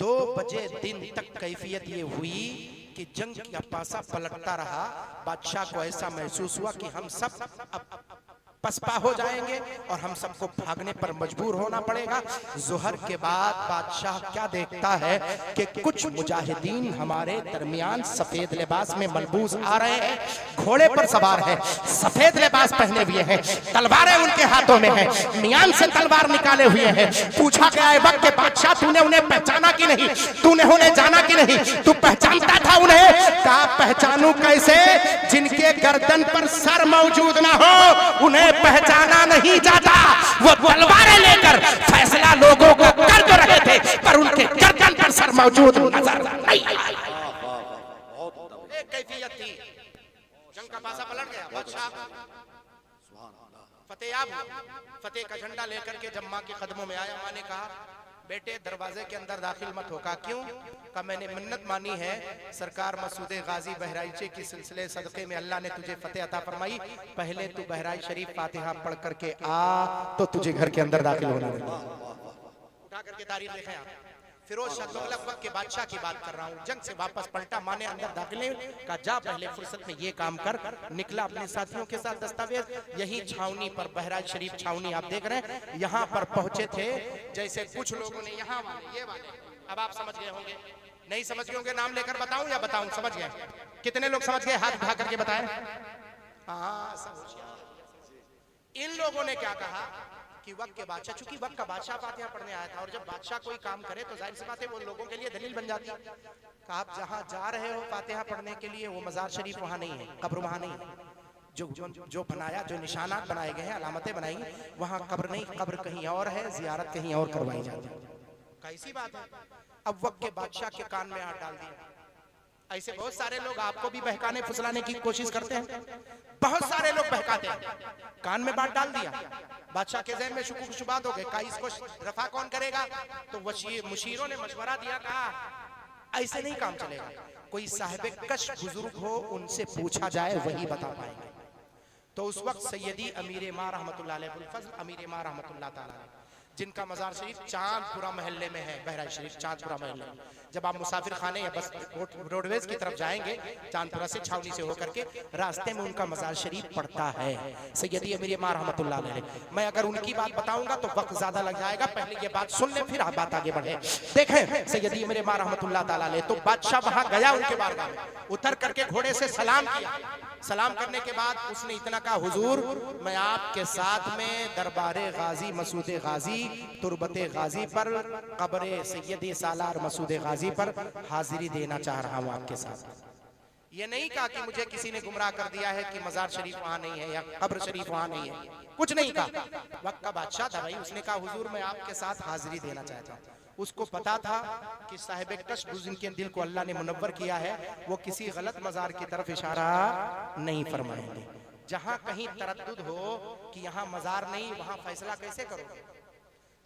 2 बजे दिन तक कैफियत ये हुई कि जंग का पासा पलटता रहा। बादशाह को ऐसा महसूस हुआ कि हम सब अब पसपा हो जाएंगे और हम सबको भागने पर मजबूर होना पड़ेगा। जोहर के बाद बादशाह क्या देखता है कि कुछ मुजाहिदीन हमारे दरमियान सफेद लिबास में मलबूस आ रहे हैं, घोड़े पर सवार हैं, सफेद लिबास पहने हुए हैं, तलवारें उनके हाथों में हैं, मियान से तलवार निकाले हुए हैं। पूछा गया है वक्त के बादशाह तूने उन्हें पहचाना कि नहीं? तूने उन्हें जाना कि नहीं? तू पहचानता था उन्हें? कहा पहचानू कैसे, जिनके गर्दन पर सर मौजूद ना हो उन्हें पहचाना नहीं जाता। वो तलवारें लेकर फैसला लोगों को कर तो रहे थे पर उनके गर्दन पर सर मौजूद नजर नहीं आया। एक कैफियत थी, जंग का पासा पलट गया, बादशाह फतेह का झंडा लेकर के जब मां के कदमों में आया, मां ने कहा बेटे दरवाजे के अंदर दाखिल मत होगा। क्यों? का मैंने मिन्नत मानी है सरकार मसूद गाजी बहराइचे की सिलसिले सदक़े में अल्लाह ने तुझे फतेह अता फरमाई, पहले तू बहराइच शरीफ फातिहा पढ़ करके आ तो तुझे घर के अंदर दाखिल होना है। उठा करके तारीख देखें आप। फिरोज शाह तुगलक वक्त के बादशाह की बात कर रहा हूँ। जंग से वापस पलटा, माने अंदर दाखिल का जा पहले फुर्सत में ये काम कर। निकला अपने साथियों के साथ दस्तावेज, यही छावनी पर बहराइच शरीफ छावनी आप देख रहे हैं, यहाँ पर पहुंचे थे। जैसे कुछ लोगों ने यहाँ वाले ये वाले, अब आप समझ गए होंगे, नहीं समझ गए होंगे नाम लेकर बताऊं या बताऊं? समझ गए? कितने लोग समझ गए? हाथ उठा करके बताएं। हाँ सब होशियार। इन लोगों ने क्या कहा कि वक्त के बादशाह, चूंकि वक्त का बादशाह फातिहा पढ़ने आया था, और जब बादशाह कोई काम करे तो जाहिर सी बात है वो लोगों के लिए दलील बन जाती है। कहा आप जहां जा रहे हो फातिहा पढ़ने के लिए, वो मजार शरीफ वहां नहीं है, कब्र वहां नहीं है। जो बनाया, जो निशानात बनाए गए हैं, अलामतें बनाई, वहां कब्र नहीं, कब्र कहीं और है, जियारत कहीं और करवाई जाती है। कैसी बात है? अब वक्त के बादशाह के कान में हाथ डाल दिया। ऐसे बहुत सारे लोग आपको भी बहकाने फुसलाने की कोशिश करते हैं, बहुत सारे लोग बहकाते हैं। कान में बात डाल दिया, बादशाह के ज़हन में शुकुक शुबात हो गए, का इसको रफा कौन करेगा? तो मुशीरों ने मशवरा दिया, कहा ऐसे नहीं काम चलेगा, कोई साहिब कश बुजुर्ग हो उनसे पूछा जाए, वही बता पाएंगे। तो उस वक्त सैयदी अमीर मां रहमतुल्लाह अलैह अबुल फज़ल अमीर मां रहमतुल्लाह ताला अलैह, जिनका मजार शरीफ चांदपुरा महल्ले में है, बहराइच शरीफ चांदपुरा महल्ले में। जब आप मुसाफिर खाने या बस रोडवेज की तरफ जाएंगे, चांदपुरा से छावनी से होकर के रास्ते में उनका मजार शरीफ पड़ता है, सैयदी अमीर मां रहमतुल्लाह अलैह। मैं अगर उनकी बात बताऊंगा तो वक्त ज्यादा लग जाएगा, पहले ये बात सुन ले फिर आप बात आगे बढ़े। देखें सैयदी अमीर मां रहमतुल्लाह ताला अलैह, तो बादशाह वहां गया उनके बारगाह में, उतर करके घोड़े से सलाम किया। सलाम करने के बाद उसने इतना कहा, हुजूर मैं आपके साथ में दरबारे गाजी मसूद गाजी तुरबते गाजी पर, कब्रे सैयदी सालार मसूद गाजी पर हाजिरी देना चाह रहा हूं आपके साथ। ये नहीं कहा कि मुझे किसी ने गुमराह कर दिया है कि मजार शरीफ वहां नहीं है या कब्र शरीफ वहां नहीं है, कुछ नहीं कहा। वक्त का बादशाह था भाई, उसने कहा हुजूर मैं आपके साथ हाजिरी देना चाहता हूं। उसको पता था कि साहिब कश्फ जिनके दिल को अल्लाह ने मुनव्वर किया है, वो किसी गलत मजार की तरफ इशारा नहीं फरमाएंगे। जहां कहीं तरद्दुद हो कि यहाँ मजार नहीं, वहां फैसला कैसे करोगे?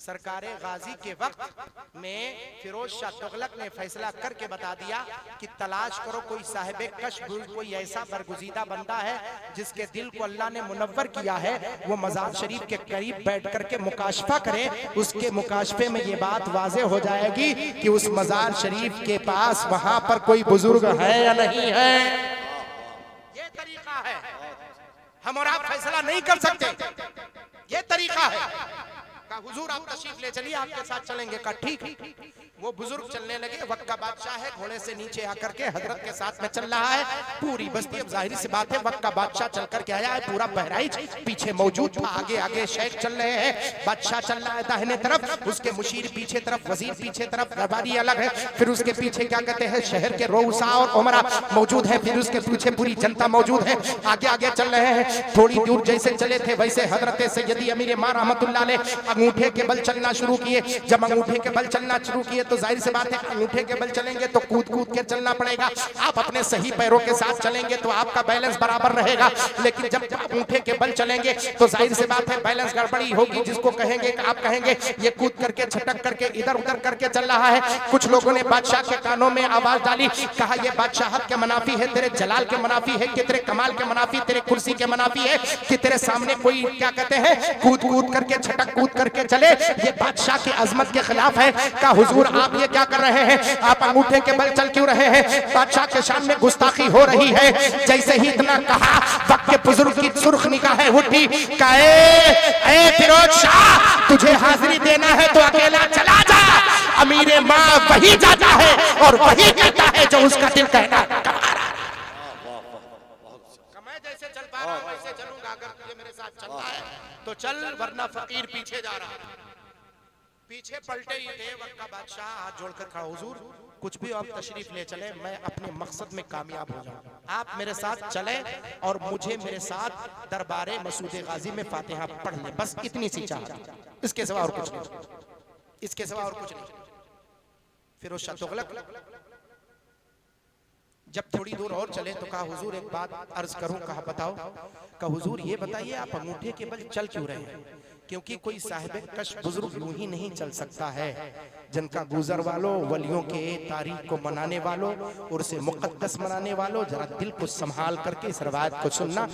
सरकारे गाजी के वक्त में फिरोज शाह तुगलक ने फैसला करके बता दिया कि तलाश करो कोई साहिब कश्फ, कोई ऐसा बरगुजीदा बंदा है जिसके दिल को अल्लाह ने मुनव्वर किया है, वो मजार शरीफ के करीब बैठ करके मुकाशफा करे। उसके मुकाशफे में ये बात वाज़ेह हो जाएगी कि उस मजार शरीफ के पास वहां पर कोई बुजुर्ग है या नहीं है। ये तरीका है, हम और आप फैसला नहीं कर सकते, ये तरीका है। हुजूर आप तशरीफ ले चलिए, आपके साथ चलेंगे। का ठीक। वो बुजुर्ग चलने लगे, वक्त का बादशाह है, घोड़े से नीचे आकर के हजरत के साथ में चल रहा है। पूरी बस्ती, अब जाहिर सी बात है वक्त का बादशाह चल करके आया है, पूरा बहराइच पीछे मौजूद था। आगे आगे शेख चल रहे हैं, बादशाह चल रहा है दाहिने तरफ, उसके मुशीर पीछे तरफ, वजीर पीछे तरफ, दरबारी अलग है, फिर उसके पीछे क्या कहते हैं शहर के रोसा और उमरा मौजूद है, फिर उसके पीछे पूरी जनता मौजूद है। आगे आगे चल रहे हैं, थोड़ी दूर जैसे चले थे वैसे हजरत सैयदी अमीर मां रहमतुल्लाह अलैह अंगूठे के बल चलना शुरू किए। जब अंगूठे के बल चलना शुरू किए तो जाहिर सी बात है अंगूठे के बल चलेंगे तो कूद कूद के चलना पड़ेगा। आप अपने सही पैरों के साथ चलेंगे तो आपका बैलेंस बराबर रहेगा, लेकिन जब अंगूठे के बल चलेंगे तो जाहिर सी बात है बैलेंस गड़बड़ी होगी, जिसको कहेंगे आप कहेंगे ये कूद करके छटक करके इधर उधर करके चल रहा है। कुछ लोगों ने बादशाह के कानों में आवाज डाली, कहा ये बादशाहत के मनाफी है, तेरे जलाल के मनाफी है, कि तेरे कमाल के मनाफी, तेरे कुर्सी के मनाफी है, कि तेरे सामने कोई क्या कहते हैं कूद कूद करके छटक कूद करके चले, ये बादशाह की अजमत के खिलाफ है। का हुजूर आप ये क्या कर रहे हैं, आप अंगूठे के बल चल क्यों रहे हैं, बादशाह के शान में गुस्ताखी हो रही है। जैसे ही इतना कहा वक्त के बुजुर्ग की सुर्ख निगाहें उठी, कहे ए फिरोज शाह तुझे हाजिरी देना है तो अकेला चला जा, अमीर मां वही जाता है और वही कहता है जो उसका दिल कहना। मैं जैसे चल पा रहा हूं वैसे चलूंगा, अगर तुझे मेरे साथ चलना है तो चल, वरना फकीर पीछे जा रहा है। पीछे पलटे ही थे, वक्त का बादशाह हाथ जोड़कर खड़ा, हुजूर कुछ भी आप तशरीफ ले चले, मैं अपने मकसद में कामयाब हो जाऊं, आप मेरे साथ चले और मुझे मेरे साथ दरबारे मसूद गाजी में फातिहा पढ़ ले, बस इतनी सी चाहत, इसके सिवा और कुछ नहीं, इसके सिवा और कुछ नहीं। फिरोज शाह तुगलक जब थोड़ी दूर और चले तो कहा हुजूर एक बात अर्ज करूं, कहा बताओ। कहा हुजूर ये बताइए आप अंगूठे के बल चल क्यों रहे हैं, क्योंकि कोई साहिब कश बुजुर्ग यूं ही नहीं चल सकता है। जिनका गुजर वालों, वलियों के तारीख को मनाने वालों, उर्से मुक़द्दस मनाने वालों, जरा दिल को संभाल करके इस रवायत को सुनना।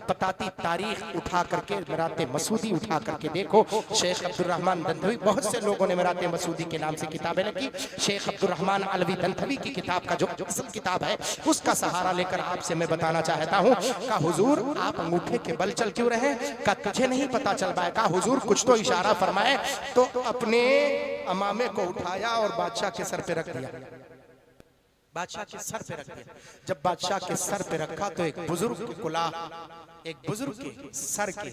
बताती तारीख उठा करके मिराते मसूदी उठा करके देखो। शेख अब्दुल रहमान दंधवी, बहुत से लोगों ने मिराते मसूदी के नाम से किताबें लिखी। शेख अब्दुल रहमान अलवी दंधवी की किताब का जो असल किताब है उसका सहारा लेकर आपसे मैं बताना चाहता हूँ। का हुजूर आप अंगूठे के बल चल क्यों रहे? का तुझे नहीं पता चल पाया? का हुजूर कुछ तो इशारा फरमाए। तो अपने अमामे को उठाया और बादशाह के सर पे रख दिया। बादशाह के सर पे रख दिया। जब बादशाह के सर पे रखा तो एक बुजुर्ग की कुलाह, एक बुजुर्ग के सर के,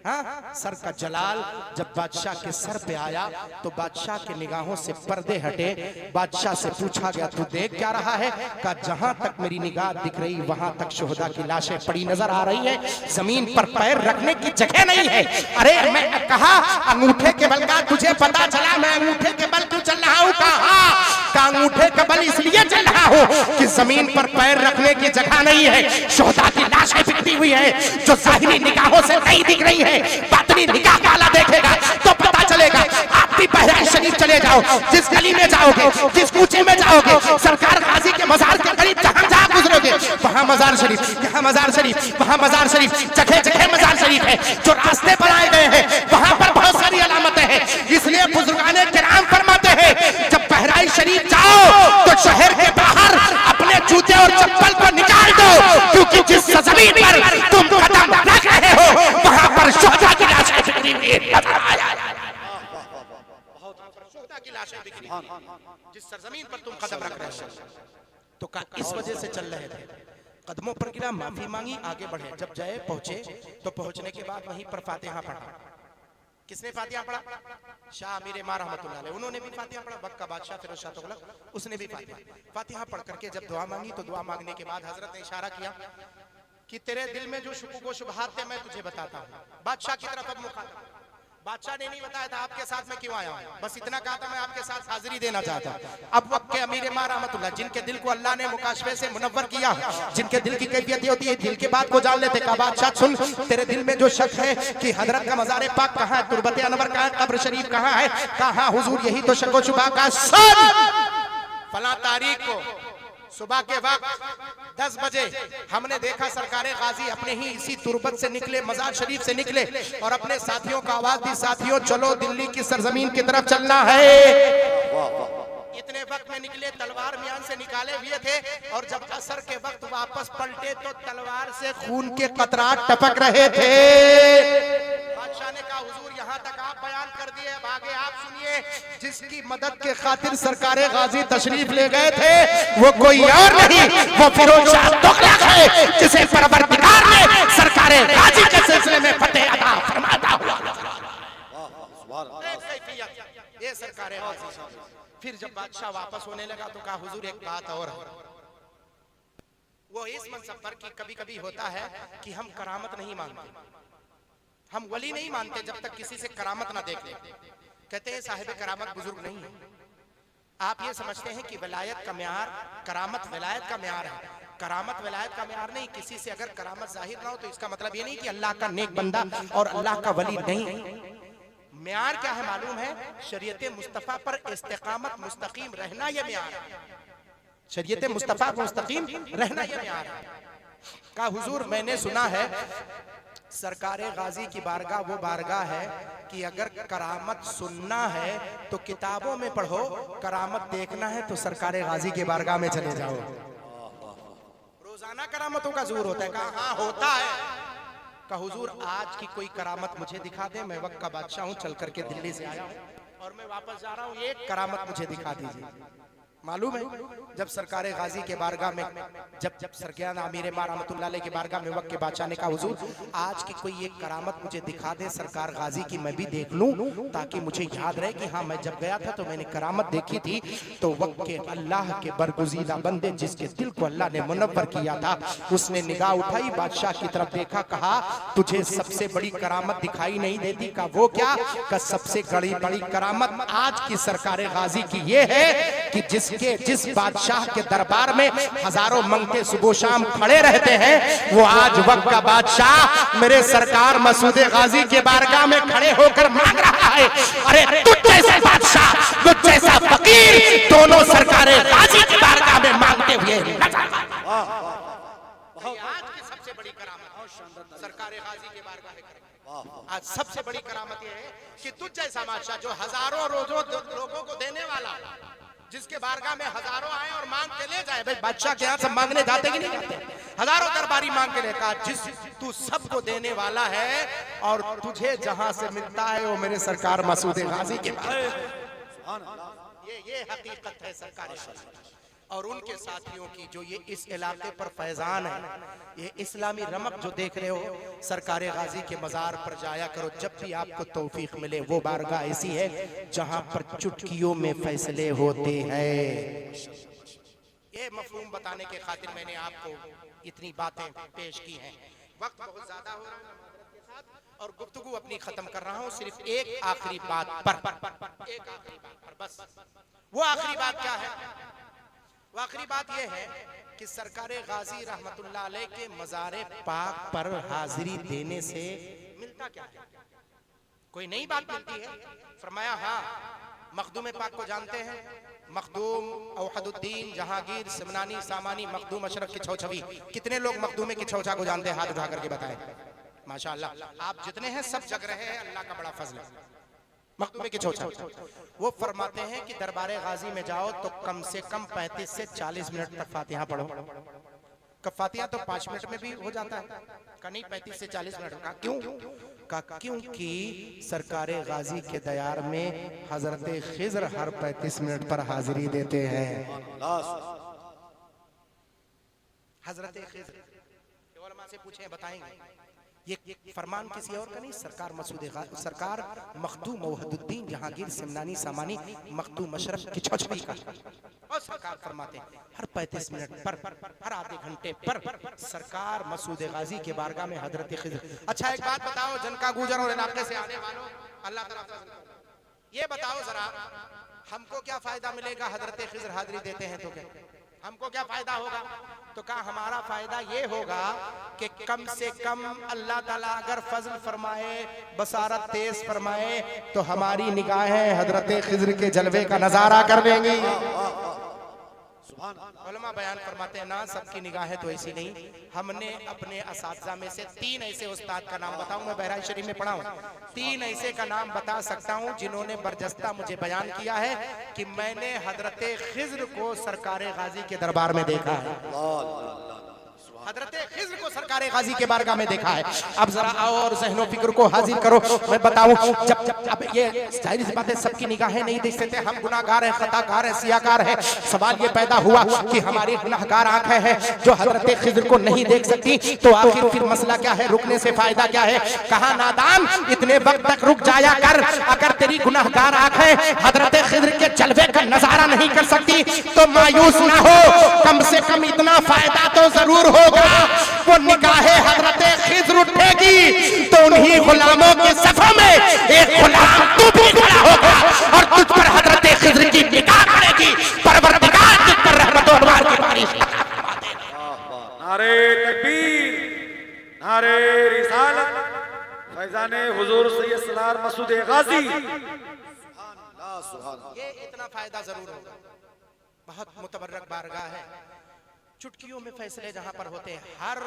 हाँ, सर का जलाल जब बादशाह के सर पे आया तो बादशाह के निगाहों से पर्दे हटे। बादशाह से पूछा गया तू देख क्या रहा है? का जहां तक मेरी निगाह दिख रही वहां तक शुहदा की लाशें पड़ी नजर आ रही है, जमीन पर पैर रखने की जगह नहीं है। अरे मैं कहा अंगूठे के बल का तुझे पता चला? मैं अंगूठे के बल क्यों चल रहा हूँ? का अंगूठे का बल इसलिए चल रहा हूँ कि जमीन पर पैर रखने की जगह नहीं है, शुहदा की लाशें बिखरी हुई है जो ज़ाहिरी निगाहों से नहीं दिख रही है। बातनी निगाह वाला देखेगा तो पता चलेगा। आप भी बहराइच शरीफ चले जाओ, जिस गली में जाओगे, जिस कूचे में जाओगे, सरकार गाजी के मजार के करीब जहां जहां गुजरोगे वहां मजार शरीफ, यहाँ मजार शरीफ, वहां मजार शरीफ, जगह जगह मजार शरीफ है। जो रास्ते पर आए गए हैं वहां पर बहुत सारी अलामतें हैं। इसलिए बुजुर्गाने किराम फरमाते हैं जब बहराइच शरीफ जाओ तो शहर के बाहर अपने जूते और चप्पल को निकाल दो, क्योंकि जिस जमीन पर तुम कदम रख रहे हो वहां पर शुहदा की लाशें बिखरी हुई नजर आया। शुहदा की लाशें बिखरी जिस सरजमीन पर तुम कदम रख रहे हो। तो का इस वजह से चल रहे थे। कदमों पर गिरा, माफी मांगी, आगे बढ़े। जब जाए पहुंचे तो पहुंचने के बाद वहीं पर फातिहा पढ़ा। किसने फातिहा पढ़ा? शाह अमीर मां रहमतुल्लाह अलैह, उन्होंने भी फातिहा पढ़ा। वक्त का बादशाह फिरोज शाह तुगलक, उसने भी फातिहा पढ़ करके जब दुआ मांगी तो दुआ मांगने के बाद हजरत ने इशारा किया कि तेरे दिल में जो शुकुक व शुबहात थे मैं तुझे बताता हूँ। बादशाह की तरफ अब मुखातब। बादशाह ने नहीं बताया था आपके साथ मैं क्यों आया हूँ, बस इतना कहा था मैं आपके साथ हाजिरी देना चाहता हूँ। अब वक्त के अमीर मां रहमतुल्लाह, जिनके दिल को अल्लाह ने मुकाशफे से मुनव्वर किया, जिनके दिल की कैफियत होती है दिल के बात को जान लेते। कहा बादशाह सुन, तेरे दिल में जो शक है कि हजरत का मज़ार पाक कहाँ है, तुरबत अनवर कहाँ है, कब्र शरीफ कहाँ है, कहा हुजूर यही तो शक व शुबा का। सुन, फला तारीख को सुबह के वक्त 10 बजे हमने देखा सरकारे गाजी अपने ही इसी तुरबत से निकले, मजार शरीफ से निकले और अपने साथियों को आवाज दी, साथियों चलो दिल्ली की सरजमीन की तरफ चलना है। इतने वक्त में निकले, तलवार म्यान से निकाले हुए थे और जब असर के वक्त वापस पलटे तो तलवार से खून के कतरात टपक रहे थे। बादशाह ने कहा हुजूर यहाँ तक आप बयान कर दिए, अब आगे आप सुनिए। जिसकी मदद के खातिर सरकारे गाजी तशरीफ ले गए थे वो कोई और नहीं, वो फिरोज शाह तुगलक है, जिसे परवरदिगार ने सरकारे गाजी के सिलसिले में फतेह अता फरमाता हुआ। ये सरकारे गाजी। फिर जब बादशाह वापस होने लगा तो कहा हुजूर एक बात और है। वो इस मनसब पर कि कभी कभी होता है कि हम करामत नहीं मानते, हम वली नहीं मानते जब तक किसी से करामत ना देख ले। कहते हैं साहिब करामत बुजुर्ग नहीं है। आप ये समझते हैं कि विलायत का म्यार, करामत विलायत का म्यार है। करामत विलायत का म्यार नहीं। किसी से अगर करामत जाहिर ना हो तो इसका मतलब ये नहीं कि अल्लाह का नेक बंदा और अल्लाह का वली नहीं। म्यार क्या है मालूम है? शरीयत मुस्तफा पर इस्तिकामत मुस्तकीम रहना ये म्यार है। शरीयत मुस्तफा पर मुस्तकीम रहना ये म्यार है। का हुजूर मैंने सुना है सरकारे गाजी की बारगाह वो बारगाह है कि अगर करामत सुनना है तो किताबों में पढ़ो, करामत देखना है तो सरकारे गाजी की बारगाह में चले जाओ। रोजाना करामतों का ज़ुहूर होता है। कहा हाँ होता है। का हुजूर आज की कोई करामत मुझे दिखा दे, मैं वक्त का बादशाह हूँ, चल करके दिल्ली से आया हूँ और मैं वापस जा रहा हूँ, एक करामत मुझे दिखा दीजिए। मालूम है जब सरकारे गाजी के बारगाह में, जब सरगियान आमीर मां रहमतुल्लाह अलैह के बारगाह में वक्त के बादशाह ने कहा हुजूर आज की कोई एक करामत मुझे दिखा दे सरकार गाजी की, मैं भी देख लूं ताकि मुझे याद रहे कि हाँ मैं जब गया था तो मैंने करामत देखी थी। तो वक्त के अल्लाह के बरगुज़ीदा बंदे जिसके दिल को अल्लाह ने मुनव्वर किया था उसने निगाह उठाई, बादशाह की तरफ देखा, कहा तुझे सबसे बड़ी करामत दिखाई नहीं देती? का वो क्या? का सबसे बड़ी करामत आज की सरकारे गाजी की ये है कि जिस बादशाह के दरबार में हजारों मंगते सुबह शाम खड़े रहते हैं, वो आज वक्त का बादशाह मेरे सरकार मसूद गाजी के बारगाह में खड़े होकर मांग रहा है, अरे तुझ जैसा बादशाह, तुझ जैसा फकीर दोनों सरकार गाजी की बारगाह में मांगते हुए आज की सबसे बड़ी करामत सरकार गाजी के बारगाह में। आज सबसे बड़ी करामत यह है कि तुझ जैसा बादशाह जो हजारों रोजों लोगों को देने वाला, जिसके बारगाह में हजारों आए और मांग के ले जाए। भाई बादशाह के यहाँ सब मांगने जाते कि नहीं जाते? हजारों दरबारी मांग के लेकर, जिस तू सबको देने वाला है और तुझे जहां से मिलता है वो मेरे सरकार मसूद गाजी के ये हकीकत है सरकार और उनके साथियों की जो ये इस इलाके पर फैजान है। ये इस्लामी रमक जो देख रहे हो, सरकार गाजी के मजार पर जाया करो जब भी आपको तौफीक मिले। वो बारगाह ऐसी है जहां पर चुटकियों में फैसले होते हैं। ये मफहूम बताने के खातिर मैंने आपको इतनी बातें पेश की हैं। वक्त बहुत ज्यादा हो रहा है और गुफ्तगू अपनी खत्म कर रहा हूं सिर्फ एक आखिरी बात पर, एक आखिरी बात पर बस। वो आखिरी बात क्या है? वो आखिरी बात यह है कि सरकार गाजी रहमतुल्लाह अलैह के मज़ारे पाक पर हाजिरी देने से मिलता क्या है? कोई नई बात मिलती है? फरमाया हाँ, मखदूम पाक को जानते हैं? मखदूम औहदुद्दीन जहांगीर सिमनानी सामानी मखदूम अशरफ की छौछवी। कितने लोग मखदूम की छौछा को जानते हैं? हाथ उठा करके बताएं। माशाअल्लाह आप जितने हैं सब जग रहे हैं, अल्लाह का बड़ा फजल है। मखदूम की छौछा वो फरमाते हैं कि दरबार गाजी में जाओ तो कम से कम 35 से 40 मिनट तक फातिहा पढ़ो। फातिहा तो 5 मिनट में भी हो जाता है का नहीं, 35 से 40 मिनट का। क्यों? क्योंकि सरकार गाजी के दयार में हजरत खिज़र हर 35 मिनट पर हाजिरी देते हैं। हजरत खिज़र उलमा से पूछे बताएंगे। ये फरमान किसी और का नहीं, सरकार मसूद सरकार मखदूम औहदुद्दीन जहांगीर सिमनानी सामानी मखदूम अशरफ की छौछवी का। और सरकार फरमाते हैं हर 35 मिनट पर, हर आधे घंटे पर सरकार मसूद गाजी के बारगाह में हजरत खिज़र। अच्छा एक बात बताओ जनका गुजर और इलाके से आने वालों, अल्लाह ताला ये बताओ जरा, हमको क्या फायदा मिलेगा? हजरत खिज़र हाजिरी देते हैं तो क्या हमको क्या फायदा होगा? तो कहा हमारा फायदा ये होगा कि कम से कम अल्लाह ताला अगर फजल फरमाए, बसारत तेज फरमाए तो हमारी निगाहें हजरत खिज़र के जलवे का नजारा कर देंगी। उलमा बयान फरमाते हैं ना, सबकी निगाहें तो ऐसी नहीं। हमने अपने असातिज़ा में से 3 ऐसे उस्ताद का नाम बताऊं, मैं बहराइच शरीफ में पढ़ा हूं, 3 ऐसे का नाम बता सकता हूं जिन्होंने बरजस्ता मुझे बयान किया है कि मैंने हजरत खिज़र को सरकार गाजी के दरबार में देखा है। हजरत खिज़र को सरकार गाजी के बारगाह में देखा है। अब जरा आओ और ज़हनो फिक्र को हाजिर करो। मैं बताऊं, जब अब ये जाहिर सी बात है सबकी निगाहें नहीं देख सकते, हम गुनाहगार हैं, खताकार हैं, सियाकार हैं। सवाल ये पैदा हुआ कि हमारी गुनाहगार आंखें हैं जो हजरत खिज़र को नहीं देख सकती, तो आखिर फिर मसला क्या है? रुकने से फायदा क्या है? कहा नादान इतने वक्त तक रुक जाया कर, अगर तेरी गुनाहगार आंखें हजरत खिज़र के जलवे का नजारा नहीं कर सकती तो मायूस ना हो, कम से कम इतना फायदा तो जरूर हो। वो निगाहे हजरत खिज़र उठेगी तो उन्हीं गुलामों के सफों में एक गुलाम तू भी खड़ा होगा और तुझ पर हजरत खिज़र की निगाह पड़ेगी। परवरदिगार तुझ पर रहमत और अनवार की बारिश। नारे तकबीर, नारे रिसालत, फैज़ाने हुजूर सैयद सलार मसूद गाजी। ये इतना फायदा जरूर होगा। बहुत मुतबर्रक बारगाह है, चुटकियों में फैसले जहां पर होते हैं। हर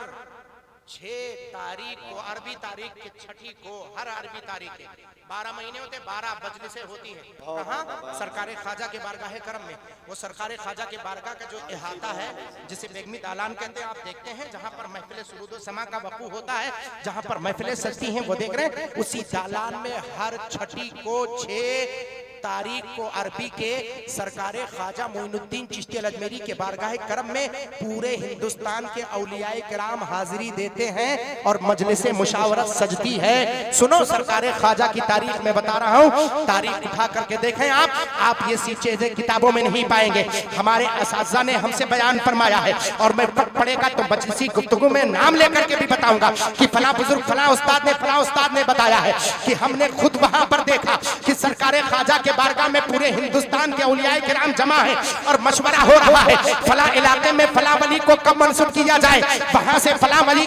6 तारीख को, अरबी तारीख के 6 को, हर अरबी तारीख के 12 महीने होते, 12 मजलिसें होती हैं। कहाँ? सरकार ख्वाजा के बारगाह करम में। वो सरकार ख्वाजा के बारगाह का जो इहाता है जिसे बेगमी दालान कहते हैं, आप देखते हैं जहां पर महफिल सुरूद व समा का वकू होता है, जहां पर महफिलें सजती हैं, वो देख रहे हैं। उसी दालान में हर 6 को 6 तारीख को अरबी के सरकार ख्वाजा मोइनुद्दीन चिश्ती अजमेरी के बारगाह करम में पूरे हिंदुस्तान के औलियाए किराम हाजिरी देते हैं और मजलिस मुशावरत सजती है। सुनो सरकार ख्वाजा की तारीख में बता रहा हूँ, तारीख उठा करके देखें आप ये सी चीजें किताबों में नहीं पाएंगे। हमारे असातिज़ा ने हमसे बयान फरमाया है और मैं पढ़ेगा तो मजलिसी गुफ्तगू में नाम लेकर के भी बताऊंगा कि फला बुजुर्ग फला उस्ताद ने बताया है कि हमने खुद वहां पर देखा कि सरकार ख्वाजा के बारगाह में पूरे हिंदुस्तान के औलियाए किराम जमा है और मशवरा हो रहा है फला इलाके में फला वली को कब मंसूब किया जाए, वहां से फला वली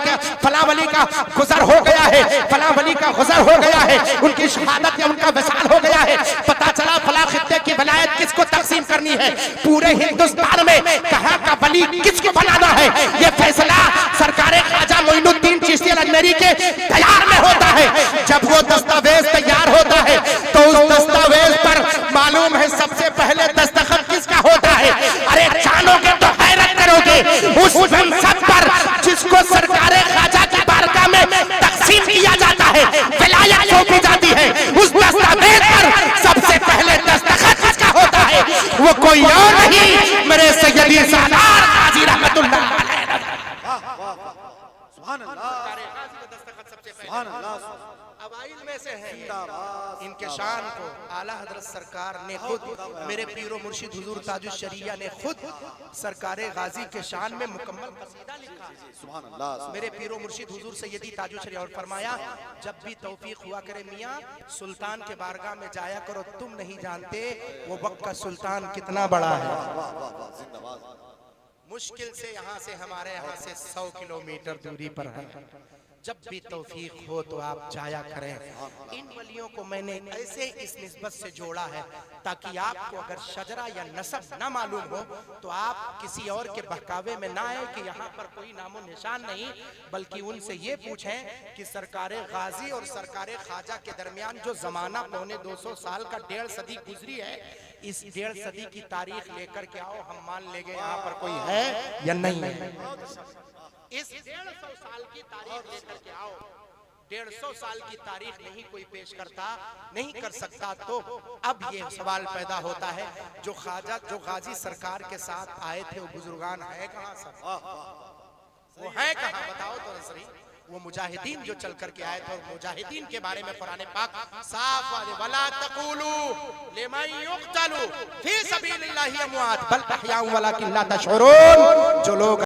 का गुजर हो गया है, फला वली का गुजर हो गया है, उनकी शहादत या उनका विसाल हो गया है, पता चला फला खित्ते की वलायत किसको तकसीम करनी है, पूरे हिंदुस्तान में कहां का वली किसको बनाना है, ये फैसला सरकारे ख्वाजा मोइनुद्दीन चिश्ती अजमेरी के तैयार में होता है। जब वो दस्तावेज तैयार होता है तो उस दस्तावेज पर मालूम है सबसे पहले दस्तखत किसका होता है। अरे जानोगे तो हैरत करोगे, उस मनसब पर जिसको सरकारे ख्वाजा की बारगाह में तकसीम किया जाता है, विलायत सौंपी जाती है, उस दस्तावेज पर सबसे पहले दस्तखत किसका होता है, वो कोई और नहीं मेरे सैयदी सालार काजी रहमतुल्लाह अलैह। सुभान अल्लाह, सुभान अल्लाह। अवाइल में से है इनके शान को आला हजरत सरकार ने खुद, मेरे पीरो मुर्शिद हुजूर ताजुश शरिया ने खुद सरकारे गाजी के शान में मुकम्मल कसीदा लिखा। सुभान अल्लाह। मेरे पीरो मुर्शिद हुजूर सैयदी ताजुश शरिया और फरमाया जब भी तौफीक हुआ करे मियाँ सुल्तान के बारगाह में जाया करो, तुम नहीं जानते वो वक्त का सुल्तान कितना बड़ा है। मुश्किल से यहाँ से हमारे यहाँ से 100 किलोमीटर दूरी पर है। जब भी तौफीक हो तो आप जाया करें। इन वलियों को मैंने ऐसे इस निस्बत से जोड़ा है ताकि आपको अगर शजरा या नसब न मालूम हो तो आप किसी और के बहकावे में ना आए कि यहाँ पर कोई नामो निशान नहीं, बल्कि उनसे ये पूछें कि सरकारे गाजी और सरकारे ख्वाजा के दरमियान जो जमाना पौने 200 साल का 1.5 सदी गुजरी है, इस 1.5 सदी की तारीख लेकर के आओ, हम मान लेंगे यहाँ पर कोई है या नहीं है। इस 150 साल की तारीख लेकर के आओ, 150 साल की तारीख नहीं कोई पेश करता, नहीं कर सकता, तो अब ये सवाल पैदा होता है जो ख्वाजा जो गाजी सरकार के साथ आए थे वो बुजुर्गान है कहाँ सर, वो है कहाँ बताओ तो नसरी। वो मुजाहिदीन जो चल करके आए थे और मुजाहिदीन के बारे में कुरान पाक साफ वला तक़ूलू लिमन युक़तलू फी सबीलिल्लाहि अमवात बल अहयाउ वलाकिन ला तशऊरून, जो लोग